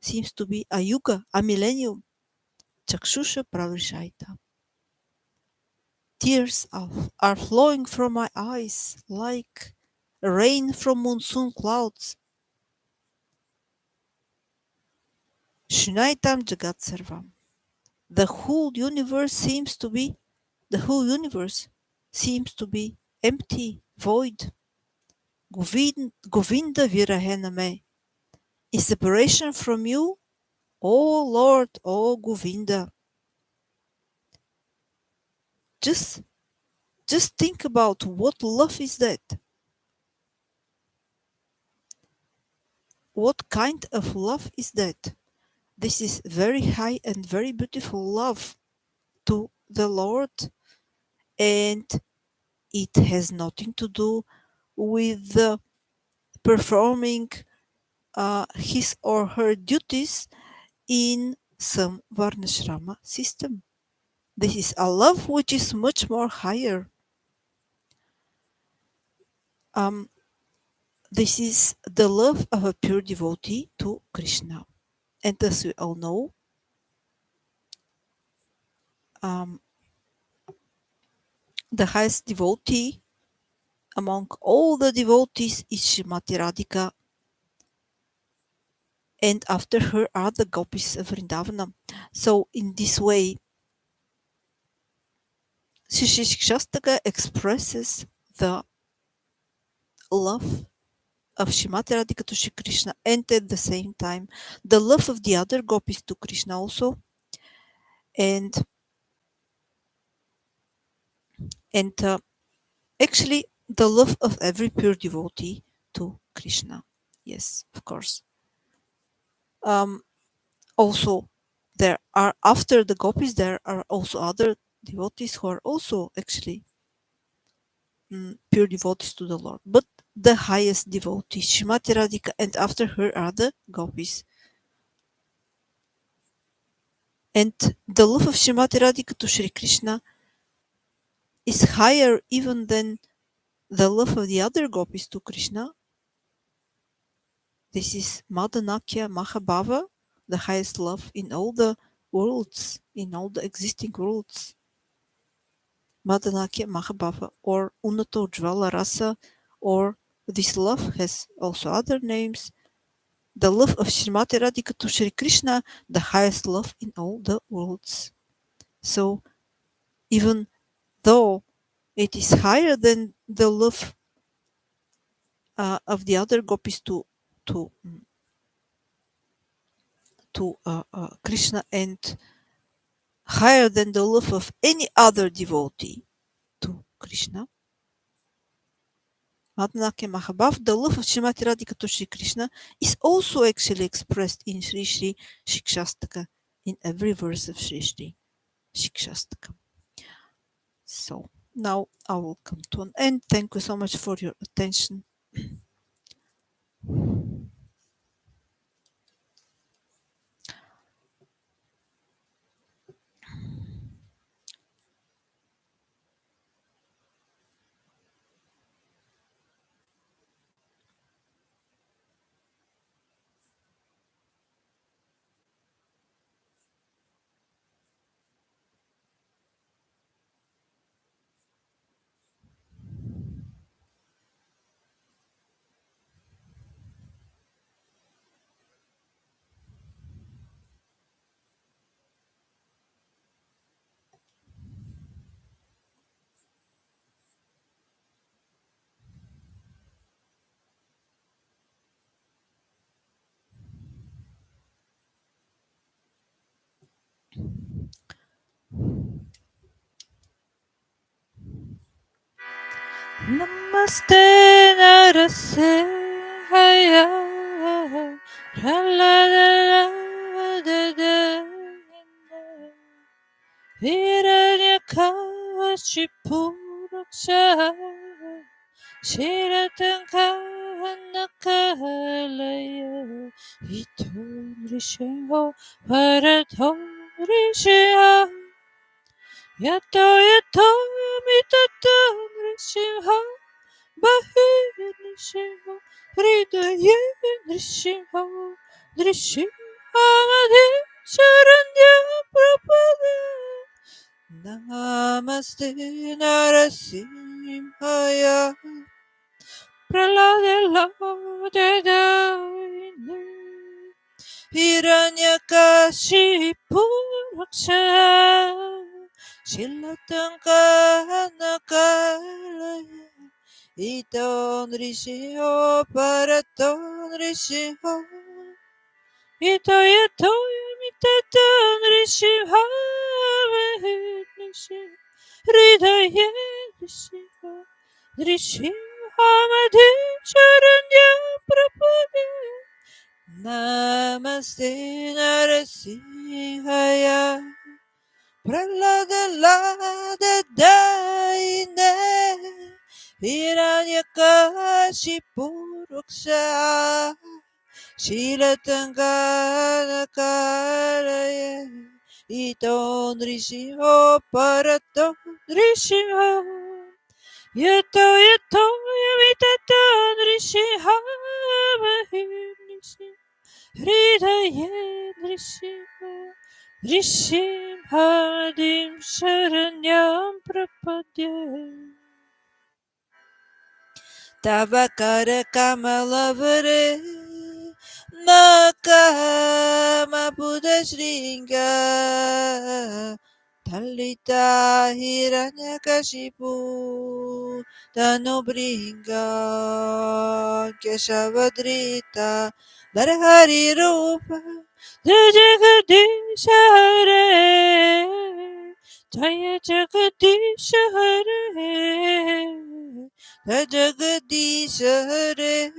A: seems to be a yuga, a millennium. Chakshusha pravrishayata. Tears are flowing from my eyes like rain from monsoon clouds. Shunaitam jagat sarvam. The whole universe seems to be empty, void. Govinda virahename. In separation from you, O Lord, O Govinda. Just just think about what love is that. What kind of love is that? This is very high and very beautiful love to the Lord, and it has nothing to do with performing his or her duties in some Varnashrama system. This is a love which is much more higher. Um, this is the love of a pure devotee to Krishna. And as we all know, um, the highest devotee among all the devotees is Srimati Radhika, and after her are the gopis of Vrindavana. So in this way, Shri Shastaka expresses the love of Srimati Radhika to Shri Krishna, and at the same time the love of the other gopis to Krishna also, and and actually the love of every pure devotee to Krishna. Yes, of course. Um, Also, there are after the gopis there are also other devotees who are also actually pure devotees to the Lord. But the highest devotee, Shrimati Radhika, and after her are the gopis. And the love of Shrimati Radhika to Sri Krishna is higher even than the love of the other gopis to Krishna. This is Madanakya Mahabhava, the highest love in all the worlds, in all the existing worlds. Madanakya Mahabhava or Unato Jvala Rasa, or this love has also other names. The love of Srimati Radhika to Sri Krishna, the highest love in all the worlds. So even though it is higher than the love of the other gopis to Krishna, and higher than the love of any other devotee to Krishna, Madnakya Mahabhav, the love of Srimati Radhika to Sri Krishna, is also actually expressed in Sri Sri Shikshastaka, in every verse of Sri Sri Shikshastaka. So now I will come to an end. Thank you so much for your attention.
B: Namaste Narase Haya Hiranyakashipu Raksha Shiratankannakalaya Ito Rishiho Bharato Rishiha Yato Yato Mitata Rishiha Bahir Rishiha Hridaya Rishiha Rishiha Amadi Sharanya Prabhupada.
A: Namaste Narasimhaya.
B: Pralade Lade Daine.
A: Hiranyakashipu Raksha. Shilatankanakala. Iton Rishiho Paraton Rishiho.
B: Ito Mitaton Rishiha Vehnishi Hridaya Rishiha Rishiha Madhi Sharanya Prabhupada.
A: Namaste Narasimhaya. Pralada Lada Daine. Hiranyakashipu Raksha. Shilatankanakala. Iton Rishiho Paraton
B: Rishiha Yato Mitaton Rishiha Vehnishi Hridaya Rishiha Rishimhadim Sharanyam Prapadya.
A: Tavakara Kamalavare Nakama Buddha Shringa Talita Hiranyakashipu Tanubringa Keshavadrita Narhari Rupa
B: Jagadisha Hare Jaya Jagadisha Hare
A: Jagadisha Hare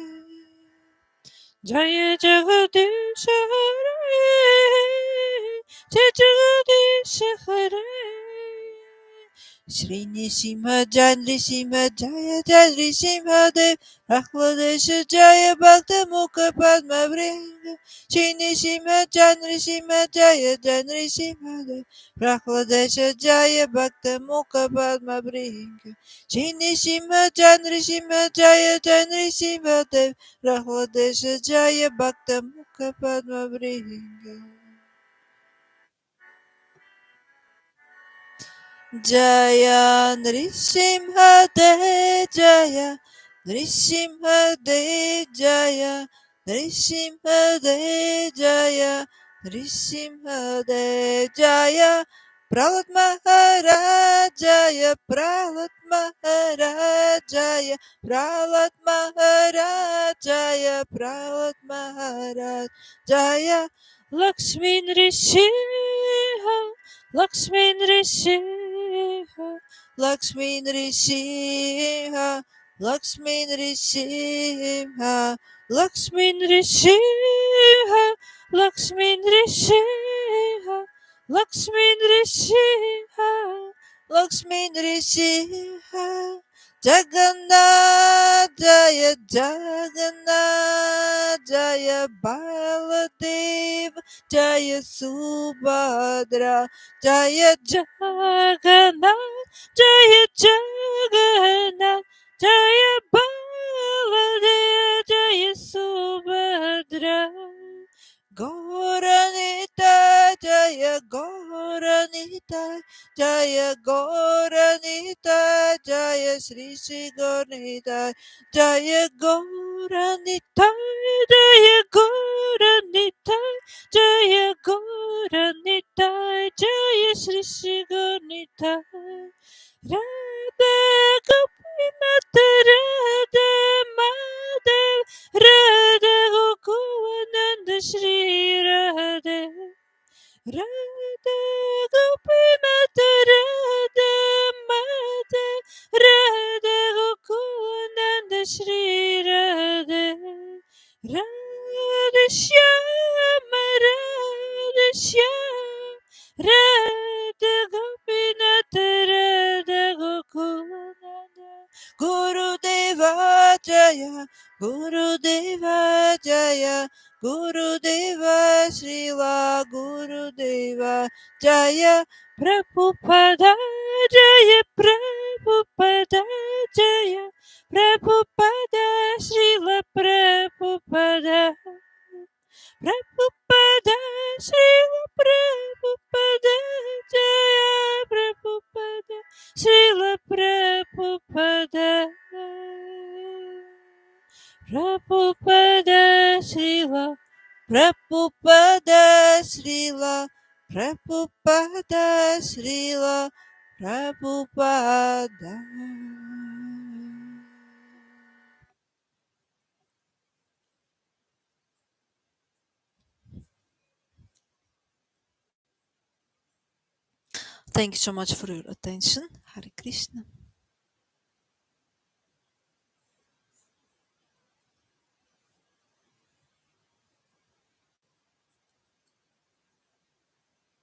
B: Jaya Jagadisha Hare Jaya Jagadisha Hare
A: Shri Nishimha Janri Simha Jaya Janri Simha Dev Prahladesh Jaya Bhakta Mukha Padma Vringa Shri Nishimha Janri Simha Jaya Janri Simha Dev Prahladesh Jaya Bhakta Mukha Padma Vringa Shri Nishimha Janri Simha Jaya Janri Simha Dev Prahladesh Jaya Bhakta Mukha Padma Vringa Jaya Nrisimha De Jaya Nrisimha De Jaya Nrisimha De Jaya Nrisimha De Jaya Prahlad Maharaj Jaya Prahlad Maharaj Jaya Prahlad Maharaj Jaya Prahlad Maharaj Jaya
B: Lakshmi Nrishiha Lakshmi Nrishiha
A: Lakshmi Nrisimha, Lakshmi Nrisimha,
B: Lakshmi Nrishiha Lakshmi Nrishiha Lakshmi Nrishiha
A: Lakshmi Nrisimha, Jagannath Jaya Jagannath Jaya Baladev Jaya Subhadra Jaya
B: Jagannath Jaya Jagannath Jaya Baladev Jaya Subhadra
A: Gauranita Jaya Gauranita Jaya Gauranita Jaya Shri Shri Gaurita Jaya Gauranita
B: Jaya Gauranita Jaya Gauranita Jaya Shri Shri Gaurita Radha Gopinath Radha Madhav Radha Gokulananda Shri Radha Radha Gopinath Radha Madhav Radha Gokulananda Shri Radha Radha Shyama Radha Shyama Radha Gopinath Radha Gokulananda
A: Gurudeva Jaya Gurudeva Jaya Gurudeva Śrīla Gurudeva Jaya
B: Prabhupāda Jaya Prabhupāda Jaya Prabhupāda Śrīla Prabhupāda Prabhupāda
A: Śrīla, Prabhupāda, Śrīla, Prabhupāda. Thank you so much for your attention. Hare Krishna.